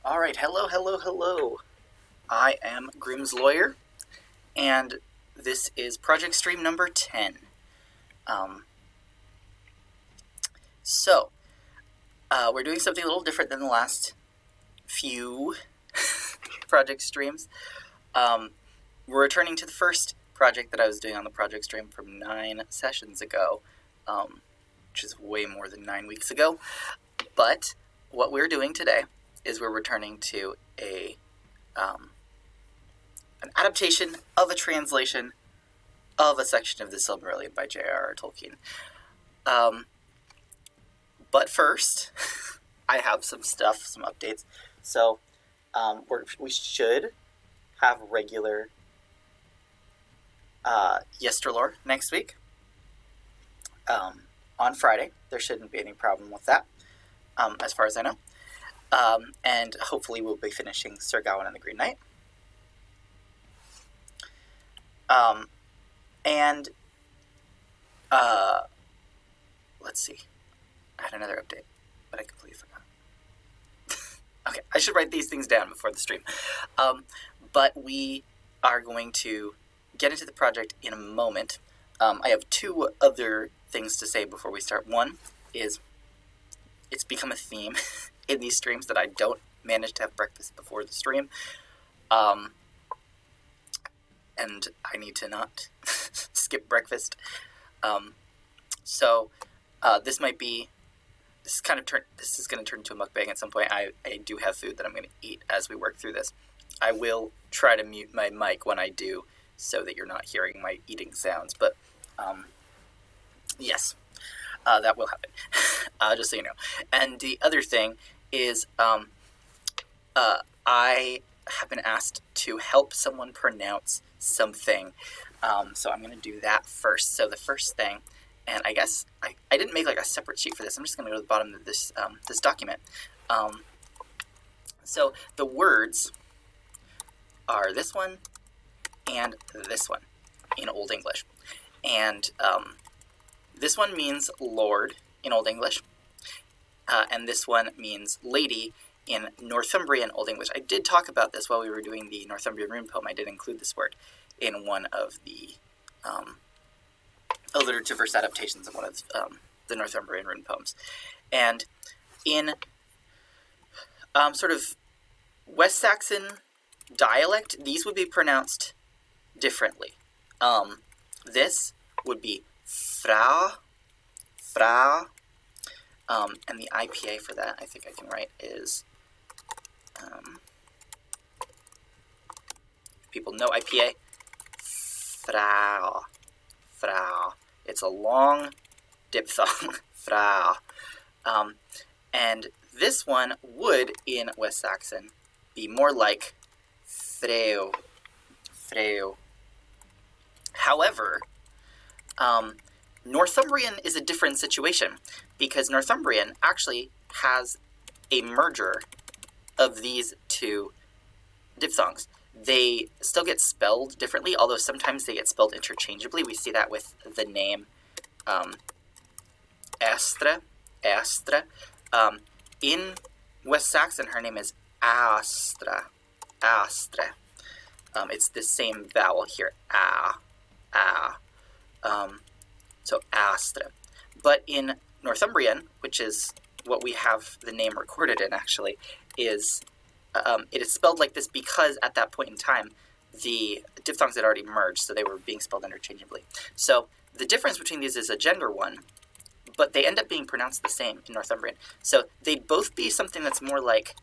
All right, hello. I am Grimm's Lawyer, and this is Project Stream number 10. We're doing something a little different than the last few project streams. We're returning to the first project that I was doing on the project stream from 9 sessions ago, which is way more than 9 weeks ago. But what we're doing today is we're returning to an adaptation of a translation of a section of the Silmarillion by J.R.R. Tolkien. But first, I have some updates. So, we should have regular Yesterlore next week. On Friday. There shouldn't be any problem with that, as far as I know. And hopefully we'll be finishing Sir Gawain and the Green Knight. Let's see. I had another update, but I completely forgot. Okay, I should write these things down before the stream. But we are going to get into the project in a moment. I have 2 other things to say before we start. One is it's become a theme in these streams that I don't manage to have breakfast before the stream. And I need to not skip breakfast. This is going to turn into a mukbang at some point. I do have food that I'm going to eat as we work through this. I will try to mute my mic when I do so that you're not hearing my eating sounds. But, yes, that will happen, just so you know. And the other thing is I have been asked to help someone pronounce something. So I'm going to do that first. So the first thing, and I guess I didn't make like a separate sheet for this. I'm just going to go to the bottom of this this document. So the words are this one and this one in Old English. And this one means lord in Old English. And this one means lady in Northumbrian Old English. I did talk about this while we were doing the Northumbrian rune poem. I did include this word in one of the alliterative verse adaptations of one of the Northumbrian rune poems. And in sort of West Saxon dialect, these would be pronounced differently. This would be fra, and the IPA for that, I think I can write, is, if people know IPA, fra. It's a long diphthong, fra. And this one would, in West Saxon, be more like freu. However, Northumbrian is a different situation, because Northumbrian actually has a merger of these 2 diphthongs. They still get spelled differently, although sometimes they get spelled interchangeably. We see that with the name Astra. In West Saxon, her name is Astra. It's the same vowel here, so Astra. But in Northumbrian, which is what we have the name recorded in actually, is it is spelled like this because at that point in time, the diphthongs had already merged, so they were being spelled interchangeably. So the difference between these is a gender one, but they end up being pronounced the same in Northumbrian. So they'd both be something that's more like,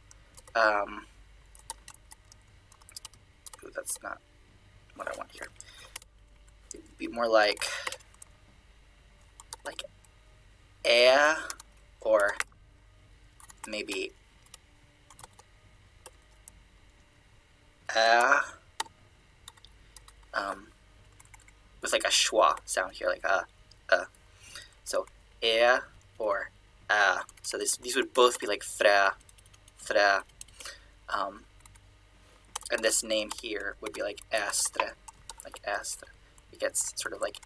that's not what I want here. It'd be more like air, or maybe with like a schwa sound here, like so air or so these would both be like fra, and this name here would be like astra. It gets sort of like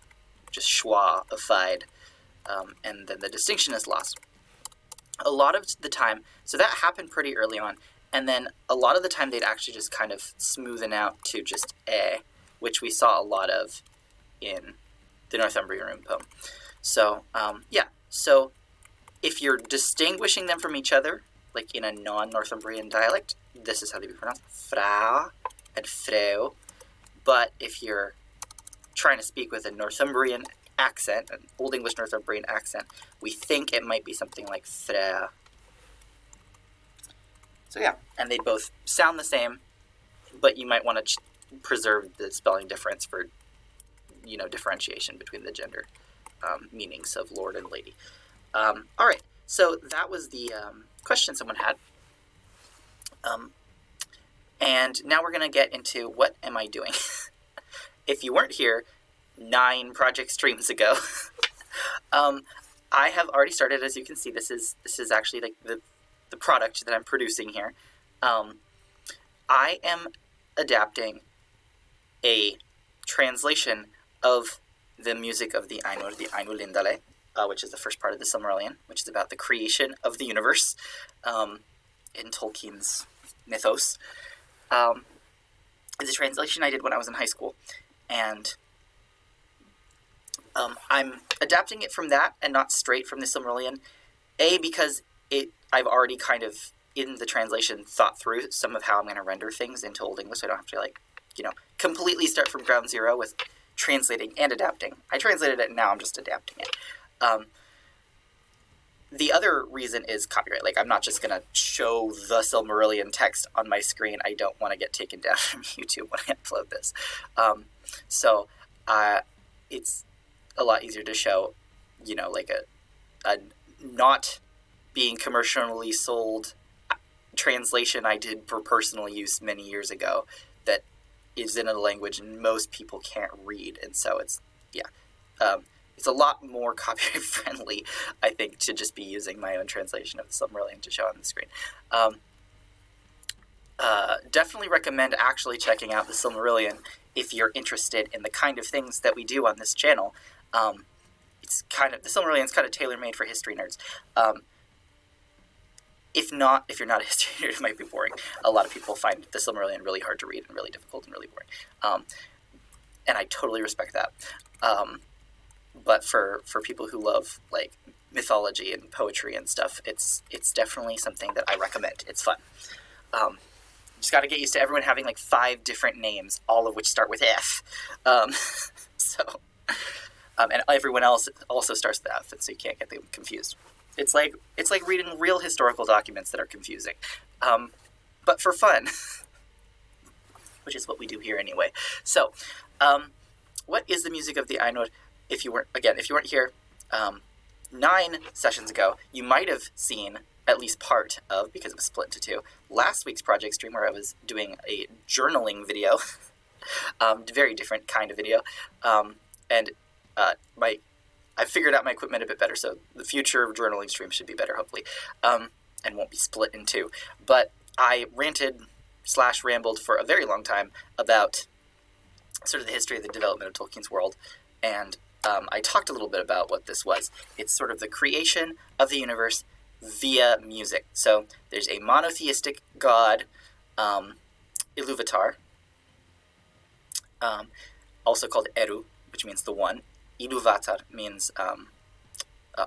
just schwa-ified, and then the distinction is lost. A lot of the time, so that happened pretty early on, And then a lot of the time they'd actually just kind of smoothen out to just a, which we saw a lot of in the Northumbrian rune poem. So, so if you're distinguishing them from each other, like in a non-Northumbrian dialect, this is how they be pronounced, fra and freu. But if you're trying to speak with a Northumbrian accent, an Old English Northumbrian accent, we think it might be something like fra. So yeah, and they both sound the same, but you might want to preserve the spelling difference for, differentiation between the gender meanings of lord and lady. All right, so that was the question someone had. And now we're going to get into what am I doing? If you weren't here 9 project streams ago, I have already started. As you can see, this is actually like the product that I'm producing here. I am adapting a translation of the music of the ainulindalë, which is the first part of the Silmarillion, which is about the creation of the universe in Tolkien's mythos. It's a translation I did when I was in high school, and I'm adapting it from that and not straight from the Silmarillion, because I've already kind of, in the translation, thought through some of how I'm going to render things into Old English, so I don't have to, completely start from ground zero with translating and adapting. I translated it, and now I'm just adapting it. The other reason is copyright. Like, I'm not just going to show the Silmarillion text on my screen. I don't want to get taken down from YouTube when I upload this. So it's a lot easier to show, like a not being commercially sold translation I did for personal use many years ago that is in a language most people can't read. And so it's a lot more copyright friendly, I think, to just be using my own translation of the Silmarillion to show on the screen. Definitely recommend actually checking out the Silmarillion if you're interested in the kind of things that we do on this channel. The Silmarillion's kind of tailor-made for history nerds. If you're not a history nerd, it might be boring. A lot of people find the Silmarillion really hard to read and really difficult and really boring. And I totally respect that. But for people who love, like, mythology and poetry and stuff, it's definitely something that I recommend. It's fun. Just got to get used to everyone having, like, 5 different names, all of which start with F. And everyone else also starts with F, and so you can't get them confused. It's like reading real historical documents that are confusing, but for fun, which is what we do here anyway. So, what is the music of the Ainur? If you weren't here 9 sessions ago, you might have seen at least part of, because it was split into 2, last week's project stream where I was doing a journaling video, very different kind of video, and I figured out my equipment a bit better, so the future journaling stream should be better, hopefully, and won't be split in 2. But I ranted/rambled for a very long time about sort of the history of the development of Tolkien's world, and I talked a little bit about what this was. It's sort of the creation of the universe via music. So there's a monotheistic god, Ilúvatar, also called Eru, which means the one. Ilúvatar means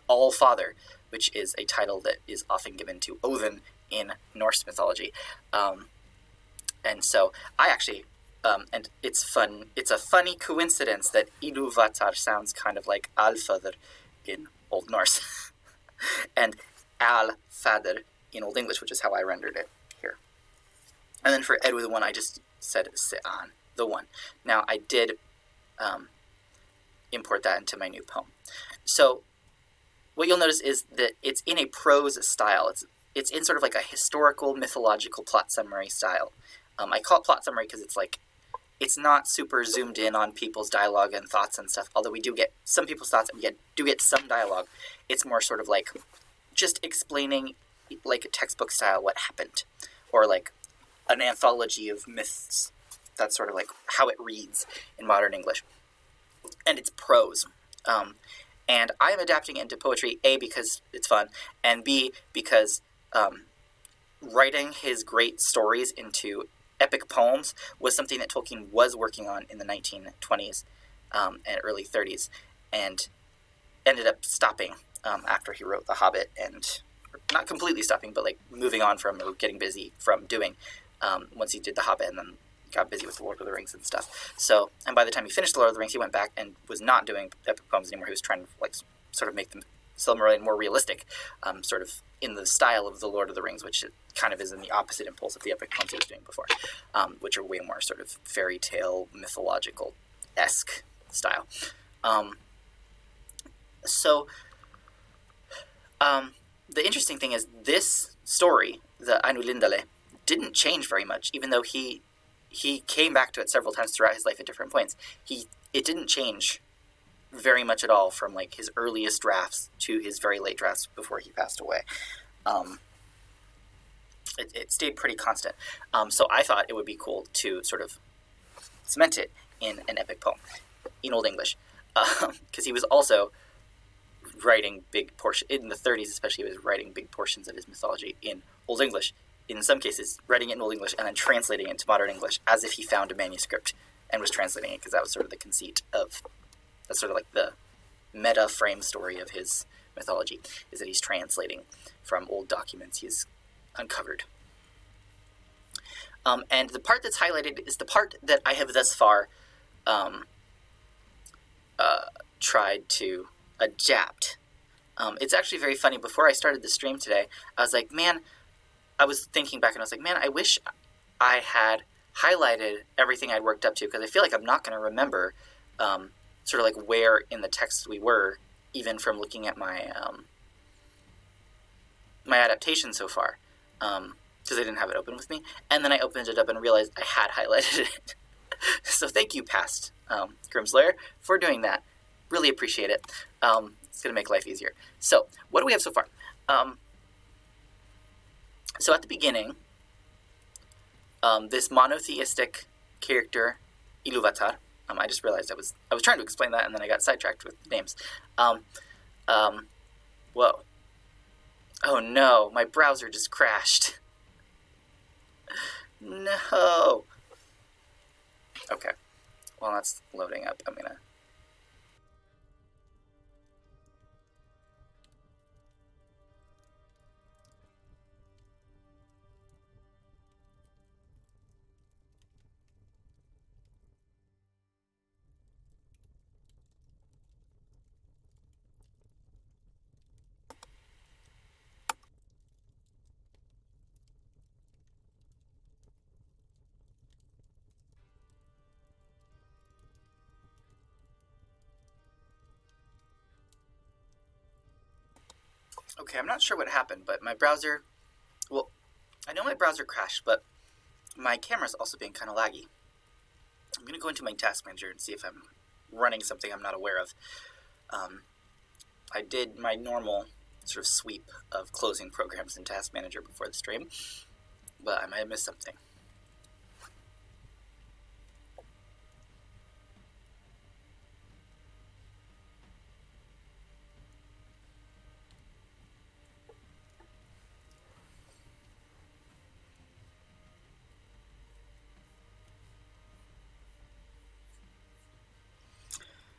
All-Father, which is a title that is often given to Odin in Norse mythology. And so I actually, and it's fun. It's a funny coincidence that Ilúvatar sounds kind of like Allfather in Old Norse, and Al-Father in Old English, which is how I rendered it here. And then for Eru, the one, I just said Se'an, the one. Now I did import that into my new poem. So what you'll notice is that it's in a prose style. It's in sort of like a historical, mythological plot summary style. I call it plot summary because it's not super zoomed in on people's dialogue and thoughts and stuff, although we do get some people's thoughts and we do get some dialogue. It's more sort of like just explaining, like a textbook style, what happened, or like an anthology of myths. That's sort of like how it reads in modern English. And it's prose. And I am adapting it into poetry, A, because it's fun, and B, because writing his great stories into epic poems was something that Tolkien was working on in the 1920s and early 30s, and ended up stopping after he wrote The Hobbit, and not completely stopping, but like moving on from, or getting busy from doing, once he did The Hobbit and then got busy with The Lord of the Rings and stuff. So, and by the time he finished The Lord of the Rings, he went back and was not doing epic poems anymore. He was trying to like sort of make them Silmarillion more realistic, sort of in the style of The Lord of the Rings, which kind of is in the opposite impulse of the epic poems he was doing before, which are way more sort of fairy tale, mythological-esque style. The interesting thing is this story, the ainulindalë, didn't change very much, even though he came back to it several times throughout his life at different points. It didn't change very much at all from like his earliest drafts to his very late drafts before he passed away. It stayed pretty constant. So I thought it would be cool to sort of cement it in an epic poem in Old English, because he was also writing big portions, in the 30s especially, he was writing big portions of his mythology in Old English, in some cases writing it in Old English and then translating it into modern English as if he found a manuscript and was translating it, because that was sort of the conceit of, that's sort of like the meta frame story of his mythology, is that he's translating from old documents he's uncovered. And the part that's highlighted is the part that I have thus far tried to adapt. It's actually very funny. Before I started the stream today, I was like, man, I was thinking back and I was like, man, I wish I had highlighted everything I'd worked up to, because I feel like I'm not going to remember sort of like where in the text we were, even from looking at my my adaptation so far, because I didn't have it open with me. And then I opened it up and realized I had highlighted it. So thank you, past Grimslayer, for doing that. Really appreciate it. It's going to make life easier. So what do we have so far? So at the beginning, this monotheistic character, Ilúvatar, I just realized I was trying to explain that and then I got sidetracked with names. Whoa. Oh no, my browser just crashed. No. Okay. While that's loading up, I'm gonna... Okay, I'm not sure what happened, but my browser... Well, I know my browser crashed, but my camera's also being kind of laggy. I'm going to go into my task manager and see if I'm running something I'm not aware of. I did my normal sort of sweep of closing programs in task manager before the stream, but I might have missed something.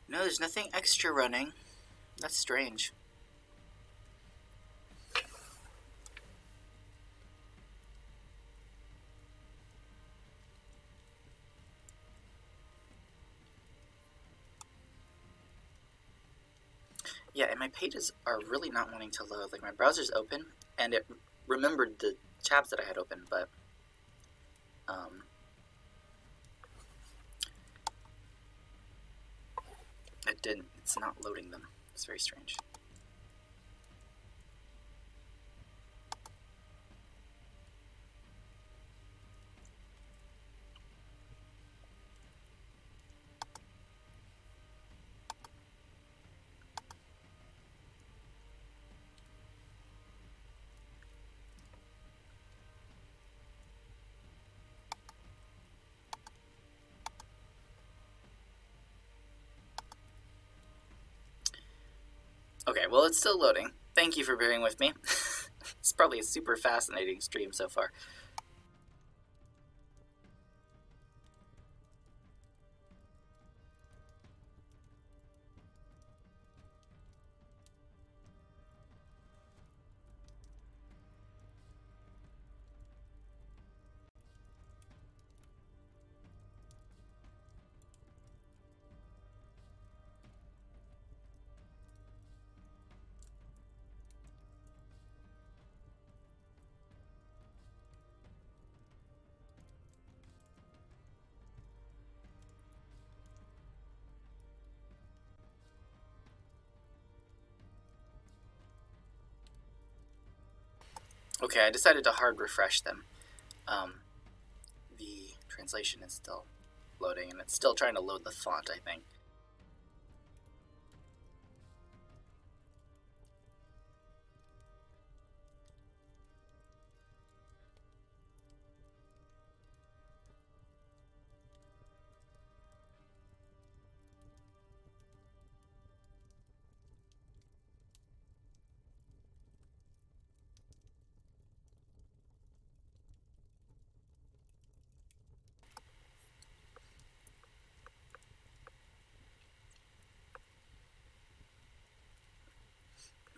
No, there's nothing extra running. That's strange. Yeah, and my pages are really not wanting to load. Like, my browser's open, and it remembered the tabs that I had open, but it didn't. It's not loading them. It's very strange. Okay, well, it's still loading. Thank you for bearing with me. It's probably a super fascinating stream so far. Okay, I decided to hard refresh them. The translation is still loading, and it's still trying to load the font, I think.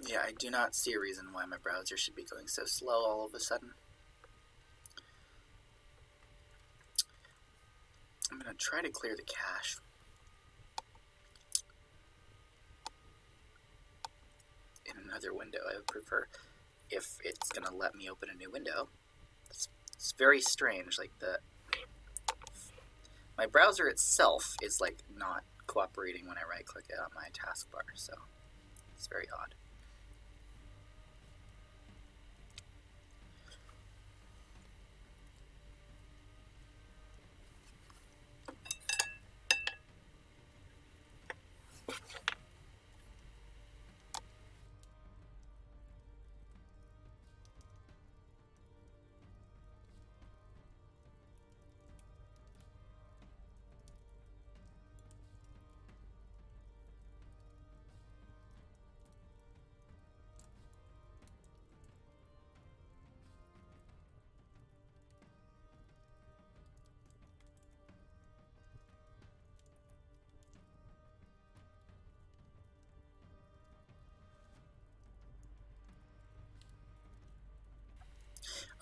Yeah, I do not see a reason why my browser should be going so slow all of a sudden. I'm going to try to clear the cache. In another window, I would prefer, if it's going to let me open a new window. It's very strange, like my browser itself is like not cooperating when I right click it on my taskbar, so it's very odd.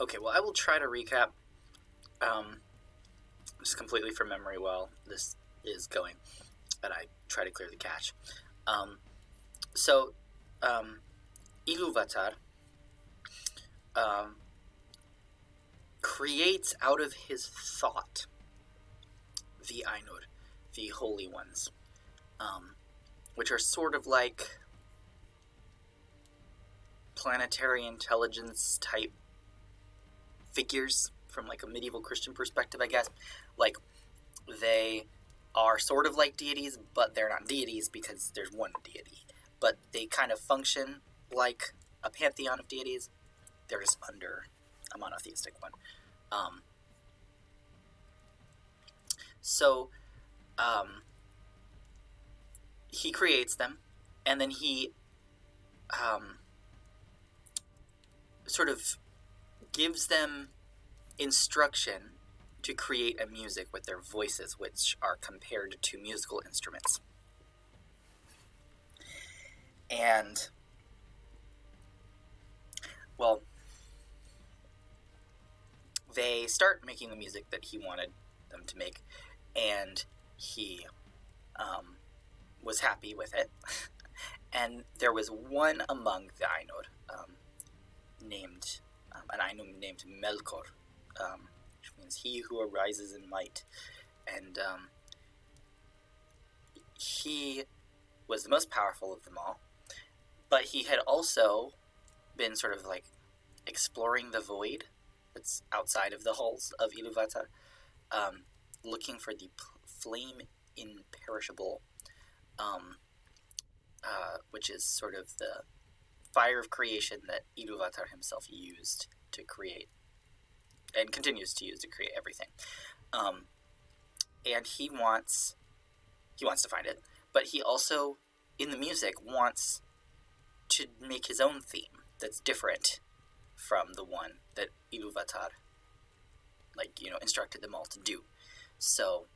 Okay, well, I will try to recap just completely from memory while this is going, and I try to clear the cache. Ilúvatar creates out of his thought the Ainur, the holy ones, which are sort of like planetary intelligence type figures from like a medieval Christian perspective, I guess. Like, they are sort of like deities, but they're not deities because there's one deity. But they kind of function like a pantheon of deities. They're just under a monotheistic one. He creates them, and then he sort of gives them instruction to create a music with their voices, which are compared to musical instruments. And, well, they start making the music that he wanted them to make, and he was happy with it. And there was one among the Ainur, named an Ainur named Melkor, which means he who arises in might. And he was the most powerful of them all, but he had also been sort of like exploring the void that's outside of the halls of Ilúvatar, looking for the flame imperishable, which is sort of the fire of creation that Ilúvatar himself used to create, and continues to use to create everything. And he wants to find it, but he also, in the music, wants to make his own theme that's different from the one that Ilúvatar, instructed them all to do. So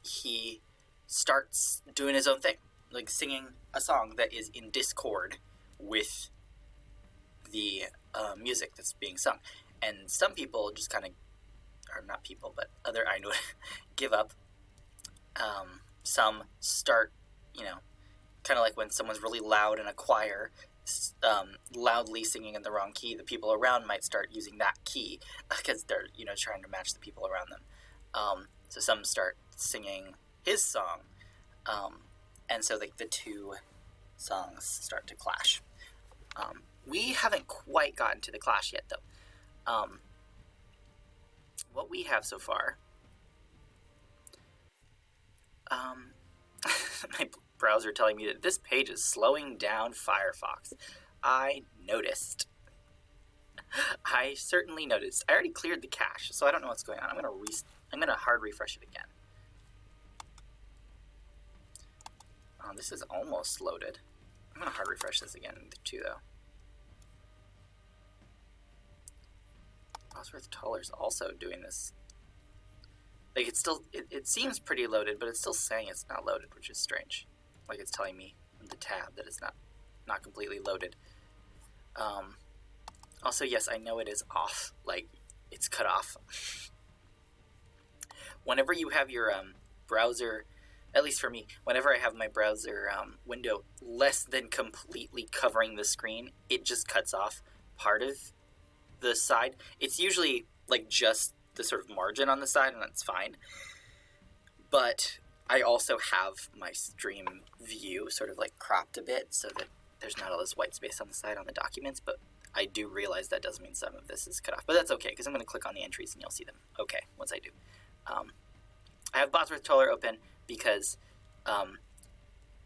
he starts doing his own thing, like singing a song that is in discord with the music that's being sung. And some people just kind of, or not people, but other Ainul give up. Some start, kind of like when someone's really loud in a choir, loudly singing in the wrong key, the people around might start using that key because they're, trying to match the people around them. So some start singing his song, and so the two songs start to clash. We haven't quite gotten to the clash yet, though. What we have so far, my browser telling me that this page is slowing down Firefox. I noticed. I certainly noticed. I already cleared the cache, so I don't know what's going on. I'm gonna hard refresh it again. This is almost loaded. I'm gonna hard refresh this again too, though. Bosworth Toller's also doing this. Like, it's still, it seems pretty loaded, but it's still saying it's not loaded, which is strange. Like, it's telling me in the tab that it's not completely loaded. Also, yes, I know it is off. Like, it's cut off. Whenever you have your browser, at least for me, whenever I have my browser window less than completely covering the screen, it just cuts off part of the side. It's usually like just the sort of margin on the side, and that's fine. But I also have my stream view sort of like cropped a bit so that there's not all this white space on the side on the documents, but I do realize that does mean some of this is cut off. But that's okay, because I'm going to click on the entries and you'll see them. Okay, once I do. I have Bosworth Toller open because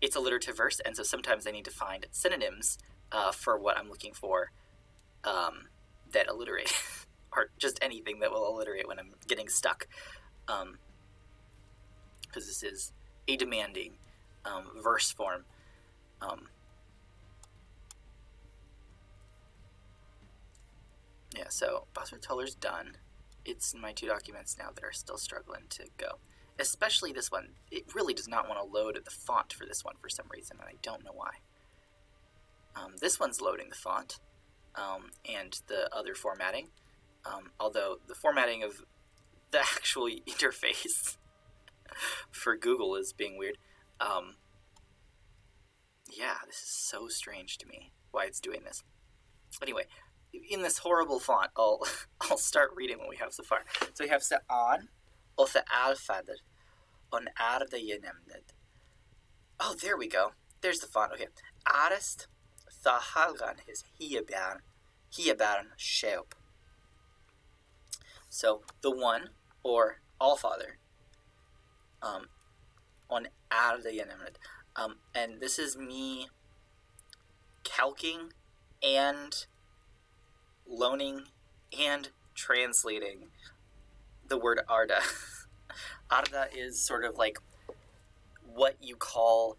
it's alliterative verse, and so sometimes I need to find synonyms for what I'm looking for that alliterate, or just anything that will alliterate when I'm getting stuck. Because this is a demanding verse form. Yeah, so Bosworth Toller's done. It's in my two documents now that are still struggling to go. Especially this one. It really does not want to load the font for this one for some reason, and I don't know why. This one's loading the font and the other formatting. Although the formatting of the actual interface for Google is being weird. Yeah, this is so strange to me, why it's doing this. Anyway, in this horrible font, I'll start reading what we have so far. So we have se an, og the alfader, on the yenemned. Oh, there we go. There's the font. Okay. Arest, the hálgena is hiebarn sheop. So the one, or Allfather, on the yenemned. And this is me calking and loaning and translating the word Arda. Arda is sort of like what you call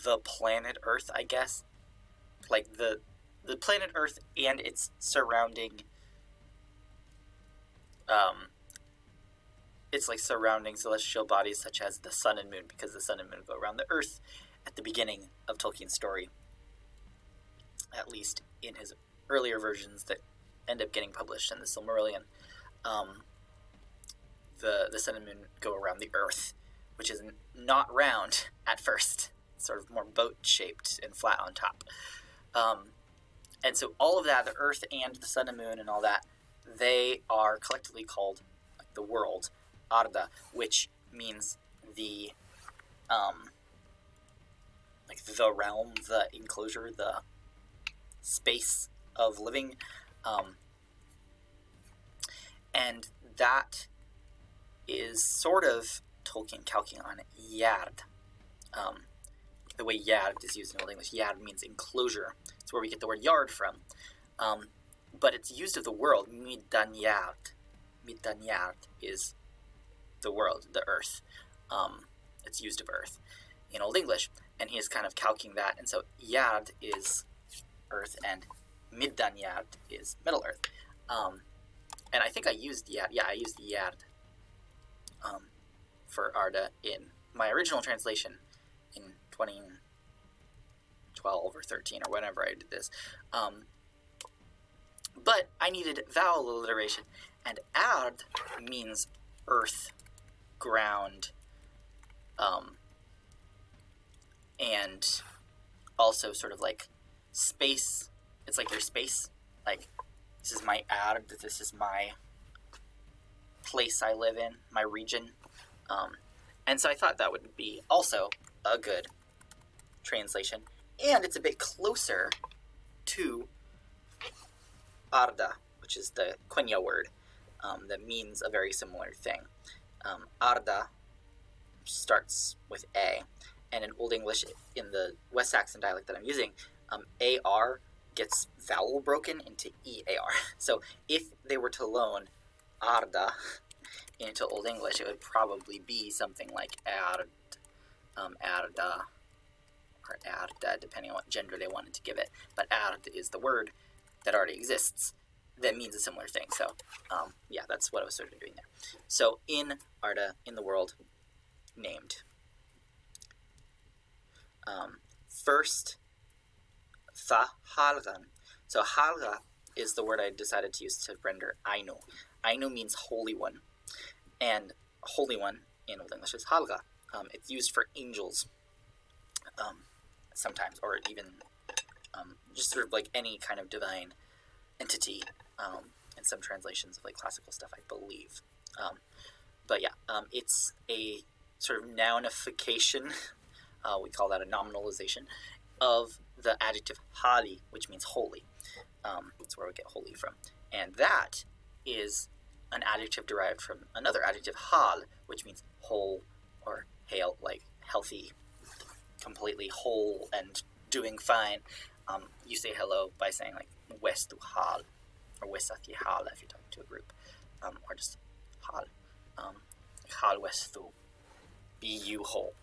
the planet Earth, I guess. Like the planet Earth and its surrounding surrounding celestial bodies such as the sun and moon, because the sun and moon go around the Earth at the beginning of Tolkien's story, at least in his earlier versions that end up getting published in the Silmarillion. The sun and moon go around the Earth, which is not round at first. It's sort of more boat-shaped and flat on top. And so all of that, the Earth and the sun and moon and all that, they are collectively called the world, Arda, which means the realm, the enclosure, the space of living. And that is sort of Tolkien calking on Yard. The way Yard is used in Old English, Yard means enclosure. It's where we get the word yard from. But it's used of the world. Midanyard. Midanyard is the world, the earth. It's used of earth in Old English. And he is kind of calking that. And so Yard is earth, and middanjard is Middle Earth. And I think I used Jard. Yeah, I used Jard for Arda in my original translation in 2012 or 13 or whenever I did this. But I needed vowel alliteration, and Ard means earth, ground, and also sort of like space. It's like your space. Like, this is my Ard, this is my place I live in, my region. And so I thought that would be also a good translation. And it's a bit closer to Arda, which is the Quenya word that means a very similar thing. Arda starts with A, and in Old English, in the West Saxon dialect that I'm using, AR gets vowel broken into EAR. So if they were to loan Arda into Old English, it would probably be something like Ard, Arda, or Arda, depending on what gender they wanted to give it. But Ard is the word that already exists that means a similar thing. So, yeah, that's what I was sort of doing there. So, in Arda, in the world, named. First, hálgan. So, hálga is the word I decided to use to render Ainu. Ainu means holy one. And holy one in Old English is hálga. It's used for angels sometimes, or even just sort of like any kind of divine entity in some translations of like classical stuff, I believe. But yeah, it's a sort of nounification, we call that a nominalization, of the adjective hali, which means holy. That's where we get holy from. And that is an adjective derived from another adjective, hal, which means whole or hale, like healthy, completely whole and doing fine. You say hello by saying like westu hal, or wesati hal if you're talking to a group, or just hal. Hal westu, be you whole.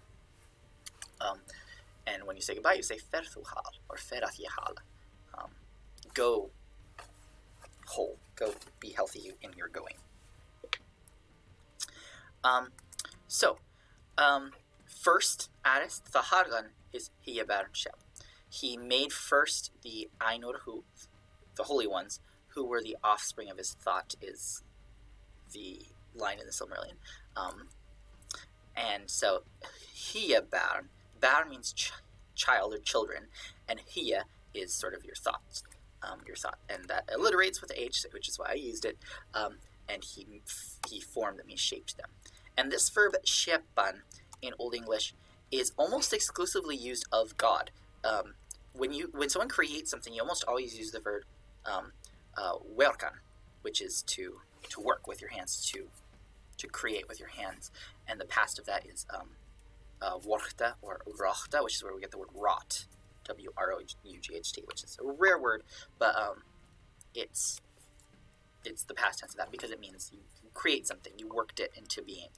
And when you say goodbye, you say ferthu hal, or ferati hal. Go whole, go be healthy in your going. First Aris, Thahargan, is Hiyabar Shep. He made first the Ainur, the holy ones, who were the offspring of his thought, is the line in the Silmarillion. And so, Hiyabar, Bar means child or children, and Hiya is sort of your thoughts. Your thought, and that alliterates with H, which is why I used it. And he formed them, he shaped them. And this verb shepan in Old English is almost exclusively used of God. When someone creates something, you almost always use the verb werkan, which is to work with your hands, to create with your hands. And the past of that is workta or rochta, which is where we get the word wrought. W-R-O-U-G-H-T, which is a rare word, but it's the past tense of that because it means you create something, you worked it into being.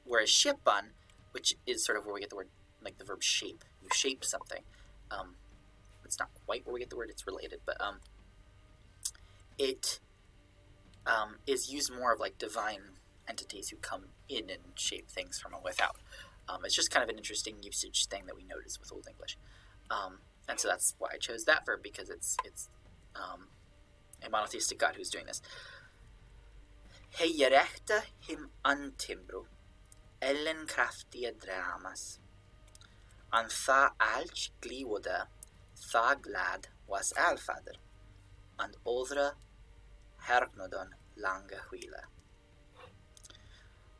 Whereas shepan, which is sort of where we get the word, like the verb shape, you shape something. It's not quite where we get the word, it's related, but it is used more of like divine entities who come in and shape things from without. It's just kind of an interesting usage thing that we notice with Old English. And so that's why I chose that verb, because it's a monotheistic God who's doing this. Hejerechta him antimbro, ellen kraftiga dramas. An tha alch gliwoda, tha glad was alfader, and odra hergnodon langa huila.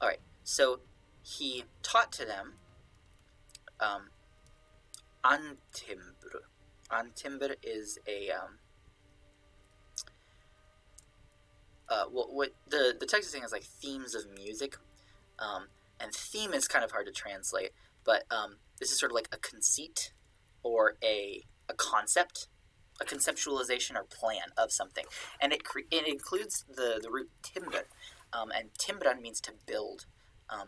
Alright, so he taught to them antimbro. Antimbro is a what the text is saying is like themes of music, and theme is kind of hard to translate, but this is sort of like a conceit or a concept, a conceptualization or plan of something, and it includes the root timber, and timbran means to build.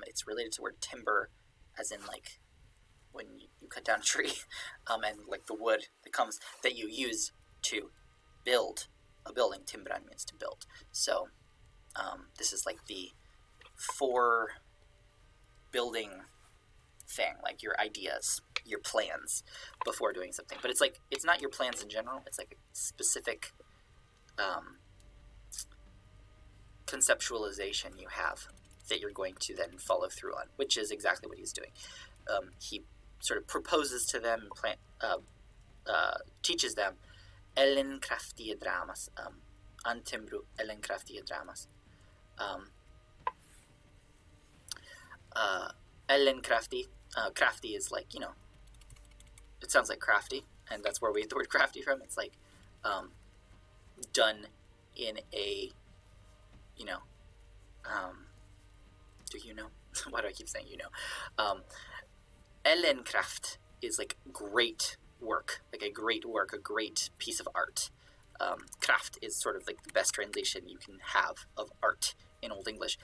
It's related to the word timber, as in like when you cut down a tree, and like the wood that you use to build a building. Timbran means to build. So this is like the for building thing, like your ideas, your plans before doing something. But it's like, it's not your plans in general, it's like a specific conceptualization you have that you're going to then follow through on, which is exactly what he's doing. He sort of proposes to them, teaches them Ellen kraftige dramas, antimbru Ellen kraftige dramas. Ellen crafty. Crafty is like, it sounds like crafty, and that's where we get the word crafty from. It's like done in a, do you know? Why do I keep saying Ellenkraft is like great work, like a great work, a great piece of art. Craft is sort of like the best translation you can have of art in Old English.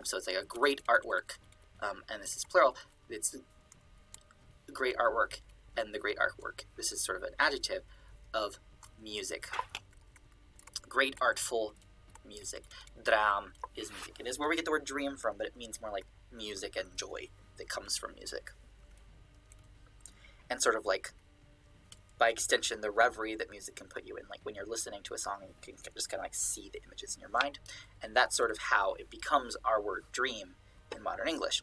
So it's like a great artwork, and this is plural. It's great artwork, and the great artwork. This is sort of an adjective of music. Great artful music. Dréam is music. It is where we get the word dream from, but it means more like music and joy that comes from music. And sort of like, by extension, the reverie that music can put you in. Like when you're listening to a song, you can just kind of like see the images in your mind. And that's sort of how it becomes our word dream in modern English.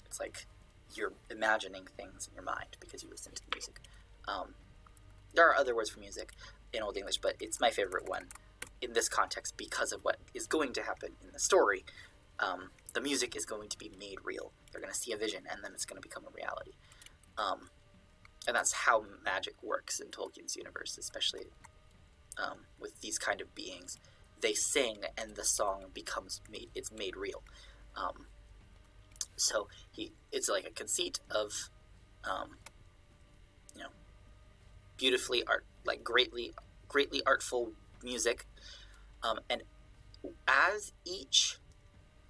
It's like you're imagining things in your mind because you listen to the music. There are other words for music in Old English, but it's my favorite one in this context because of what is going to happen in the story. The music is going to be made real. They're going to see a vision, and then it's going to become a reality. And that's how magic works in Tolkien's universe, especially with these kind of beings. They sing, and the song becomes made real. So it's like a conceit of, beautifully greatly artful music, and as each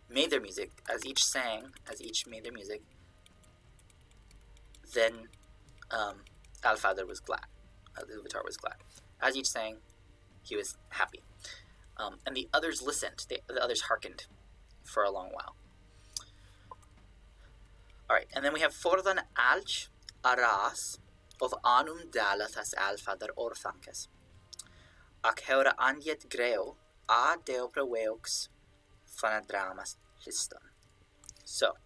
made their music, as each made their music, then Alfadr was glad. Iluvatar was glad. As each sang, he was happy. And the others listened. The others hearkened for a long while. Alright, and then we have Fordan Alch Aras of ainulindalë thas Alfadr orthankes. Ac heura anjet greo a deopra weox phanadramas liston. So,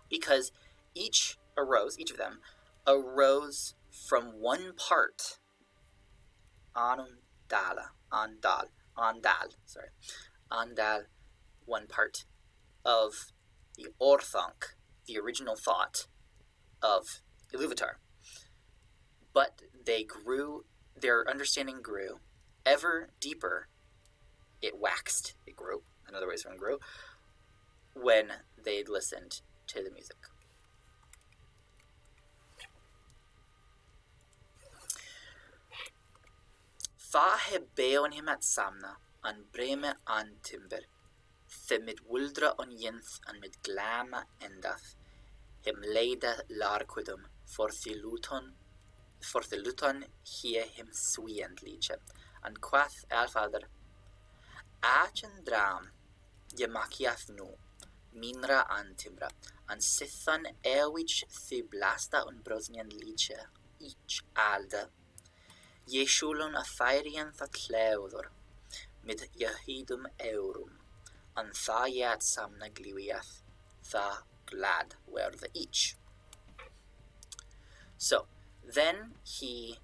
because each of them arose from one part, andal, one part of the orthanc, the original thought of Iluvatar. But their understanding grew ever deeper. It waxed, it grew, another way is from grew, when they listened to the music. Fa hebeon him at samna, an breme an timber, the mid wuldra on yinth an mid glama endath, him leida larquidum for the luton hie him swiend liche, and quath Alfadr, Achen dram, je makiath nu, minra an timbra, and sithan ewich the blasta un brosnian liche, each alda, je shulon a thairian that cleudor, mid yahidum eurum, and tha yat samna gliwiath, tha glad were the each. So, then he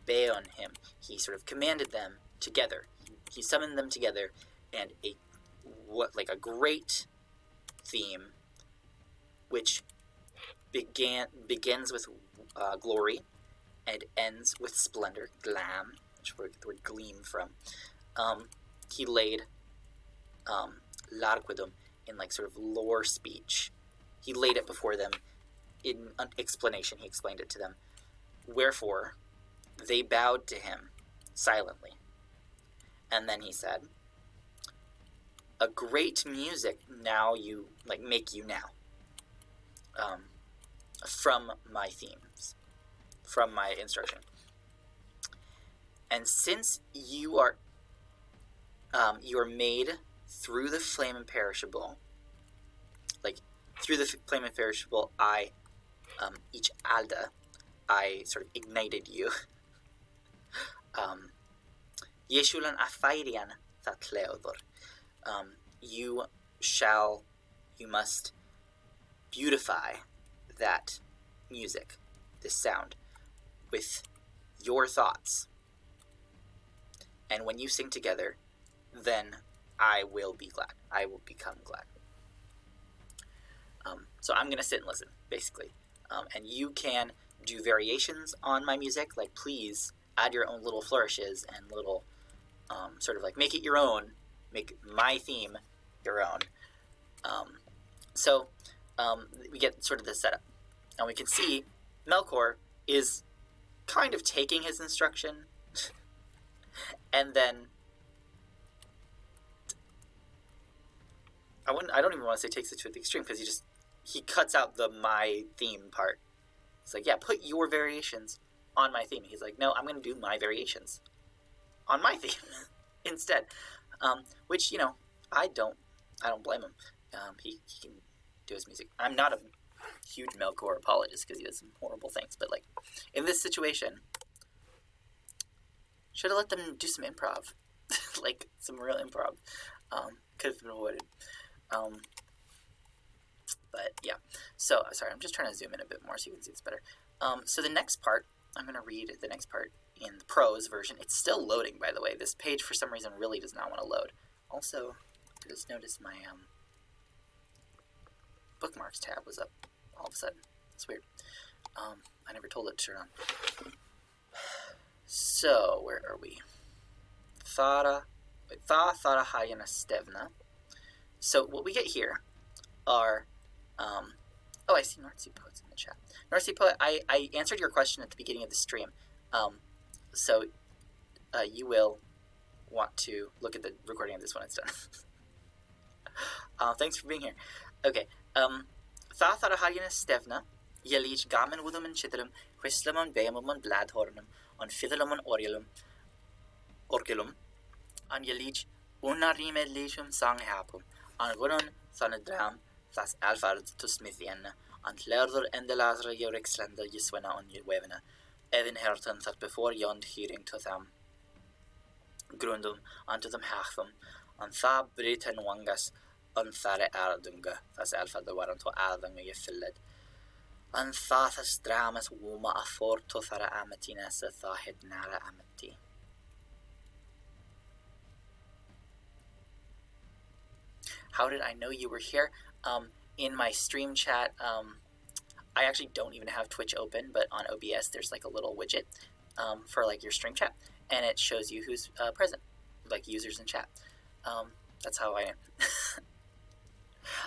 bade on him, he sort of commanded them together, he summoned them together, and a great theme, which begins with glory, and ends with splendor, glam, which we get the word gleam from. He laid larquidum in sort of lore speech. He laid it before them in an explanation. He explained it to them. Wherefore, they bowed to him silently. And then he said, a great music now make you now. from my themes, from my instruction. And since you are made through the flame imperishable, like through the flame imperishable, each alda, I sort of ignited you. Yeshulan afairian thatleodor. You must beautify that music, this sound, with your thoughts. And when you sing together, then I will be glad. I will become glad. So I'm going to sit and listen, basically. And you can do variations on my music. Like, please add your own little flourishes and little, sort of like, make it your own. Make my theme your own. So we get sort of this setup. And we can see Melkor is kind of taking his instruction. And then I don't even want to say takes it to the extreme, because he cuts out the my theme part. It's like, yeah, put your variations on my theme. He's like, no, I'm going to do my variations on my theme instead. Which, I don't blame him. He can do his music. I'm not a huge Melkor apologist because he does some horrible things, but like in this situation, should have let them do some improv, like some real improv. Could have been avoided. But yeah, so sorry, I'm just trying to zoom in a bit more so you can see this better. So the next part, I'm going to read the next part in the prose version. It's still loading, by the way. This page, for some reason, really does not want to load. Also, I just noticed my bookmarks tab was up all of a sudden. It's weird. I never told it to turn on. So, where are we? Þára hálgena stefna. So what we get here are, I see North Poet's in the chat. North Poet, I answered your question at the beginning of the stream, so you will want to look at the recording of this when it's done. Thanks for being here. Okay, Þára hálgena stefna, Yelij gamen wudum and chitulum, Whistlamon beamon bladhornum, on fiddlemon orgelum, on Yelij unarime lishum sang hapum, on gunun dréam, thas alfard to smithienna, on lerdur endelazra yorixlander yiswena on yewevena, Evin herton that before yond hearing to them, grundum, unto them hachthum, on tha britain wangas, on thare ardunga, thas alfard the warrant to ardunga yefilled. An thas dramas wuma afor to thara amatina sa thahid nara amati. How did I know you were here? In my stream chat, I actually don't even have Twitch open, but on OBS there's like a little widget for like your stream chat, and it shows you who's present, like users in chat. That's how I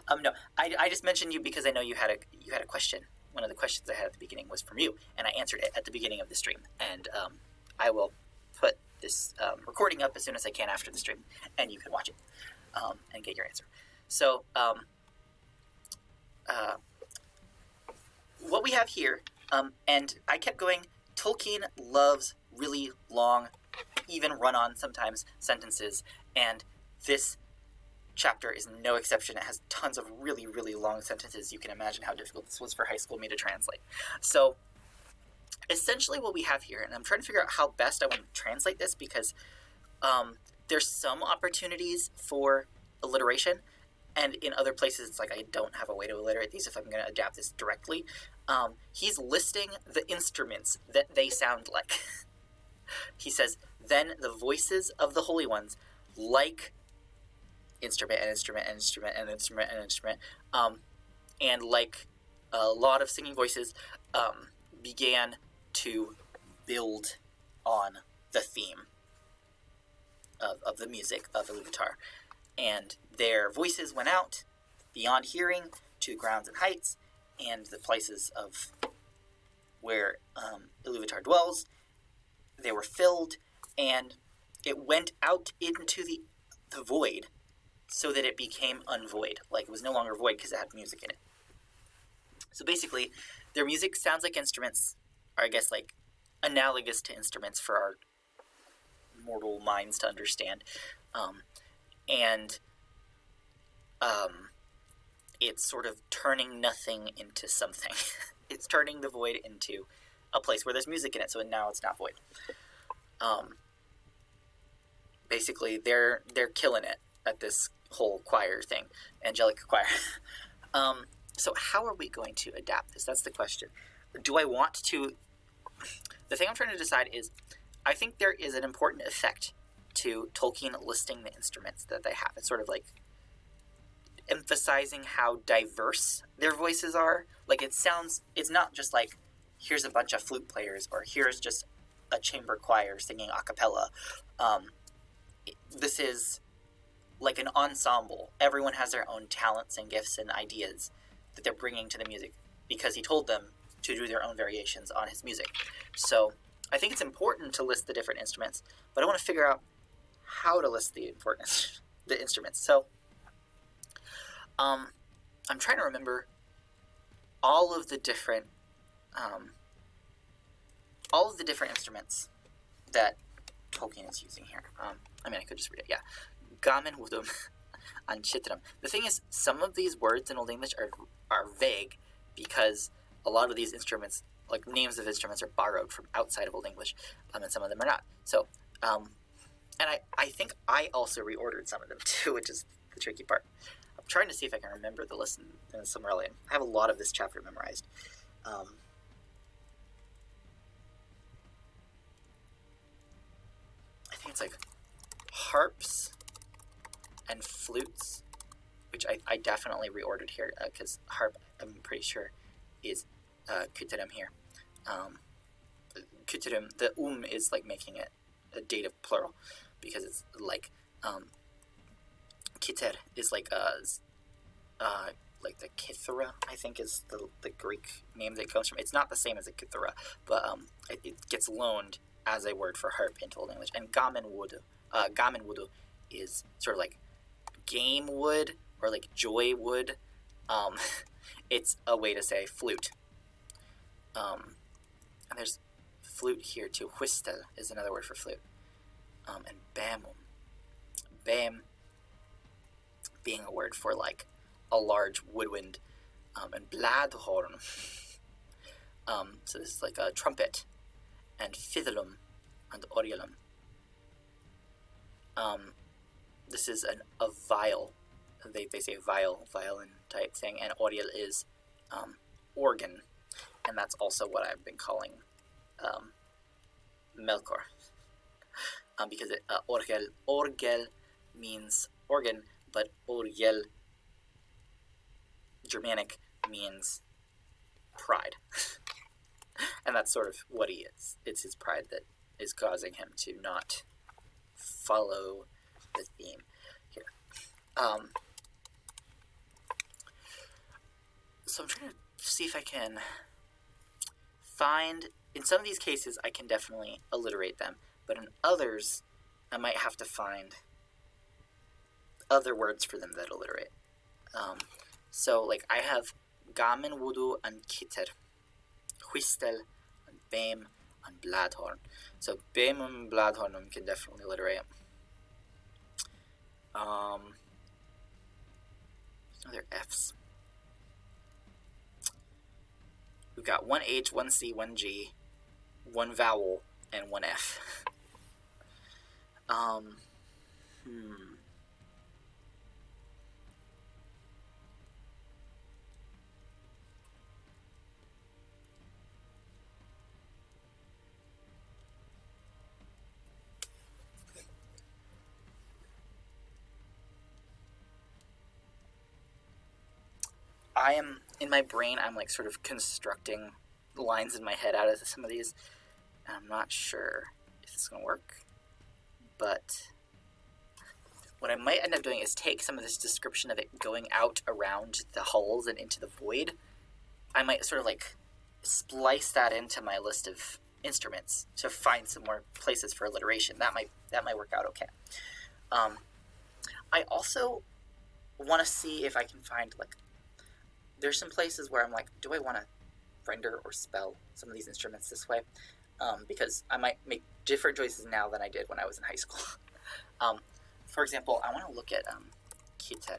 am. No, I just mentioned you because I know you had a question. One of the questions I had at the beginning was from you, and I answered it at the beginning of the stream. And I will put this recording up as soon as I can after the stream, and you can watch it and get your answer. So what we have here, and I kept going, Tolkien loves really long, even run-on sometimes, sentences, and this chapter is no exception. It has tons of really, really long sentences. You can imagine how difficult this was for high school me to translate. So essentially what we have here, and I'm trying to figure out how best I want to translate this, because there's some opportunities for alliteration, and in other places it's like I don't have a way to alliterate these if I'm going to adapt this directly. He's listing the instruments that they sound like. He says, then the voices of the holy ones, like instrument and instrument and instrument and instrument and instrument, and like a lot of singing voices, began to build on the theme of the music of Ilúvatar. And their voices went out beyond hearing to grounds and heights and the places of where Ilúvatar dwells. They were filled, and it went out into the void so that it became unvoid. Like, it was no longer void because it had music in it. So basically, their music sounds like instruments, or I guess like analogous to instruments for our mortal minds to understand. And it's sort of turning nothing into something. It's turning the void into a place where there's music in it, so now it's not void. Basically, they're killing it at this whole choir thing, angelic choir. So how are we going to adapt this? That's the question. Do I want to... The thing I'm trying to decide is, I think there is an important effect to Tolkien listing the instruments that they have. It's sort of like emphasizing how diverse their voices are. Like, it sounds... It's not just like, here's a bunch of flute players, or here's just a chamber choir singing a cappella. This is like an ensemble. Everyone has their own talents and gifts and ideas that they're bringing to the music, because he told them to do their own variations on his music. So I think it's important to list the different instruments, but I want to figure out how to list the instruments. So I'm trying to remember all of the different instruments that Tolkien is using here. I mean, I could just read it. Yeah, gamen wudum and chitram. The thing is, some of these words in Old English are vague, because a lot of these instruments, like names of instruments, are borrowed from outside of Old English, and some of them are not. So, and I think I also reordered some of them too, which is the tricky part. I'm trying to see if I can remember the list in some early. I have a lot of this chapter memorized. I think it's like harps and flutes, which I definitely reordered here, because harp, I'm pretty sure, is kuterim here. Kuterim, the is like making it a dative plural, because it's like kiter is like the kithara, I think is the Greek name that it comes from. It's not the same as a kithara, but it gets loaned as a word for harp into Old English. And gamen wudu is sort of like game wood, or like joy wood. It's a way to say flute. And there's flute here too. Whistle is another word for flute. And bamum. Bam being a word for like a large woodwind. And bladhorn. So this is like a trumpet. And fiddlum and oriolum. This is a viol. They say violin type thing, and oriol is organ, and that's also what I've been calling Melkor, because orgel means organ, but oriel, Germanic, means pride. And that's sort of what he is. It's his pride that is causing him to not follow the theme here. So I'm trying to see if I can find... In some of these cases, I can definitely alliterate them, but in others, I might have to find other words for them that alliterate. So, like, I have gamen wudu and kiter, whistle and bam and bladhorn. So bam and bladhorn can definitely alliterate. Other F's. We've got one H, one C, one G, one vowel, and one F. I am, in my brain, I'm like sort of constructing lines in my head out of some of these, and I'm not sure if it's going to work, but what I might end up doing is take some of this description of it going out around the hulls and into the void. I might sort of like splice that into my list of instruments to find some more places for alliteration. That might work out okay. I also want to see if I can find like there's some places where I'm like, do I want to render or spell some of these instruments this way? Because I might make different choices now than I did when I was in high school. For example, I want to look at kiter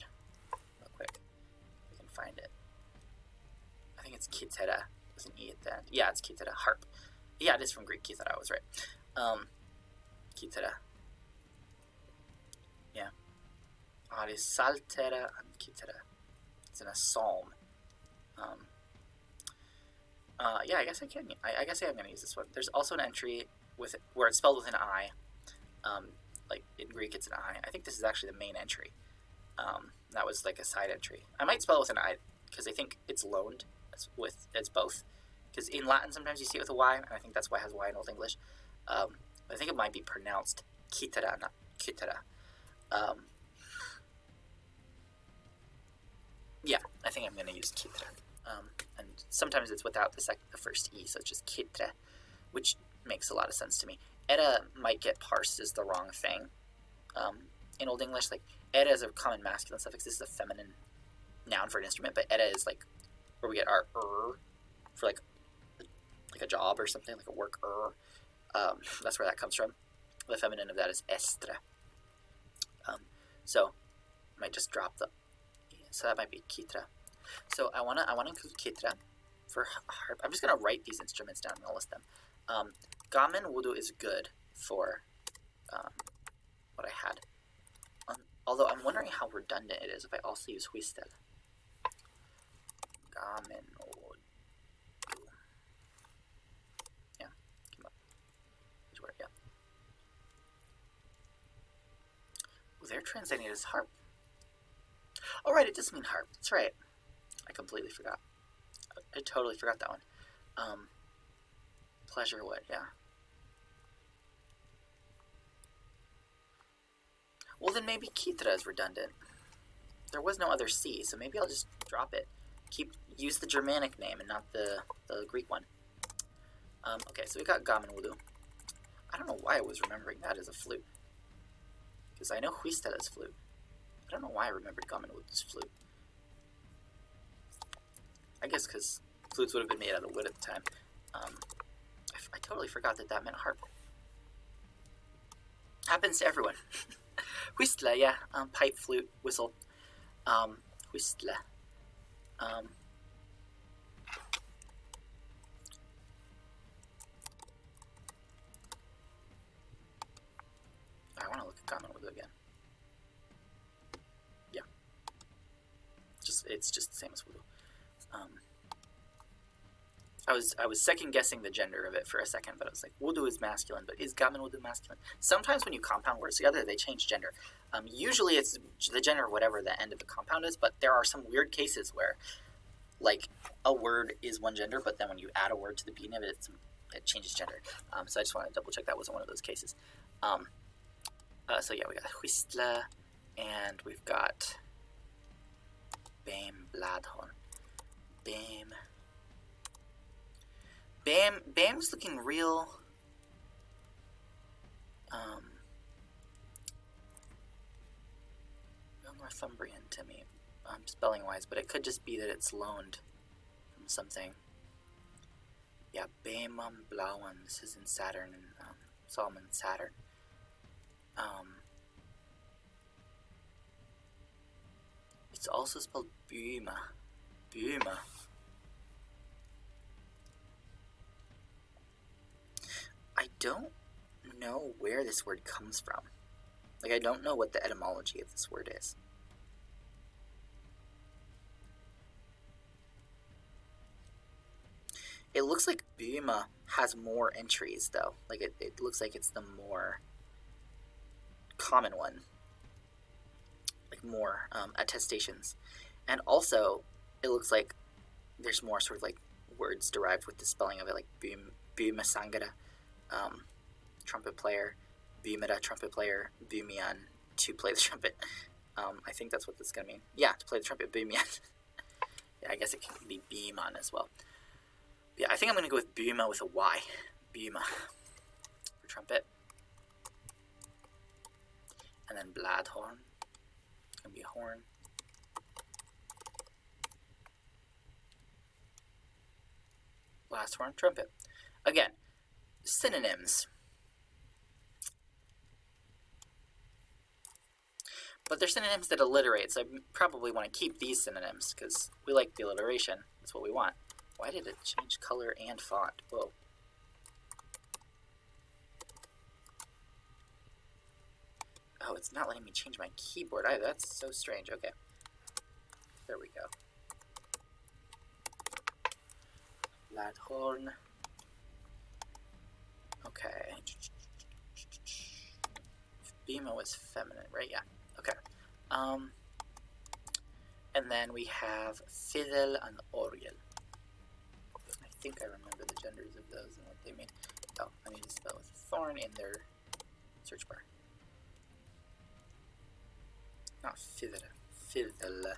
real quick. If we can find it. I think it's kitera with an E at the end. Yeah, it's kitera, harp. Yeah, it is from Greek, kitera, I was right. Kitera. Yeah. Saltera and kitera. It's in a psalm. Yeah, I guess I can. I guess I am going to use this one. There's also an entry with where it's spelled with an I. Like in Greek, it's an I. I think this is actually the main entry. That was like a side entry. I might spell it with an I because I think it's loaned. It's both. Because in Latin, sometimes you see it with a Y, and I think that's why it has Y in Old English. I think it might be pronounced kitera, not kitera. Yeah, I think I'm going to use kitera. And sometimes it's without the first E, so it's just kitre, which makes a lot of sense to me. Era might get parsed as the wrong thing in Old English. Like, era is a common masculine suffix. This is a feminine noun for an instrument, but era is like where we get our for like a job or something, like a work that's where that comes from. The feminine of that is estra. So I might just drop the so that might be kitra. So I wanna include kitra for harp. I'm just gonna write these instruments down and I'll list them. Gamen wudu is good for what I had. Although I'm wondering how redundant it is if I also use huistel. Gamen wudu. Yeah, come up. Yeah. Oh, they're translating it as harp. Oh, right, it does mean harp. That's right. I completely forgot. I totally forgot that one. Pleasure wood, yeah. Well, then maybe kitra is redundant. There was no other C, so maybe I'll just drop it. Use the Germanic name and not the Greek one. Okay, so we got gamen wudu. I don't know why I was remembering that as a flute. Because I know huistel is flute. I don't know why I remembered gamen wudu as flute. I guess because flutes would have been made out of wood at the time. I totally forgot that meant harp. Happens to everyone. Huistle, yeah. Pipe, flute, whistle. Huistle. I want to look at gamen wudu again. Yeah. It's just the same as wudu. I was second guessing the gender of it for a second, but I was like, wudu is masculine, but is gamen wudu masculine? Sometimes when you compound words together, they change gender. Usually it's the gender of whatever the end of the compound is, but there are some weird cases where, like, a word is one gender, but then when you add a word to the beginning of it, it changes gender. So I just want to double check that wasn't one of those cases. So yeah, we got huistle, and we've got Bam Bladhorn. Bam's looking real Northumbrian to me, spelling wise, but it could just be that it's loaned from something. Yeah, Bamum Blauen. This is in Saturn and Solomon Saturn. It's also spelled Buma. I don't know where this word comes from. Like, I don't know what the etymology of this word is. It looks like Buma has more entries, though. Like, it looks like it's the more common one. Like, more attestations. And also, it looks like there's more sort of, like, words derived with the spelling of it, like Buma Sangara, trumpet player, Bumida, trumpet player, Bumian, to play the trumpet. I think that's what this is going to mean. Yeah, to play the trumpet, Bumian. Yeah, I guess it can be Beeman as well. Yeah, I think I'm going to go with Buma with a Y. Buma for trumpet. And then Bladhorn. It's going to be a horn. Blast horn, trumpet. Again, synonyms. But they're synonyms that alliterate, so I probably want to keep these synonyms, because we like the alliteration. That's what we want. Why did it change color and font? Whoa. Oh, it's not letting me change my keyboard either. That's so strange. Okay. There we go. Loud horn. Okay. Bima was feminine, right? Yeah. Okay. And then we have fiddle and orgel. I think I remember the genders of those and what they mean. Oh, I need to spell with thorn in their search bar. Not fiddle. Fiddle.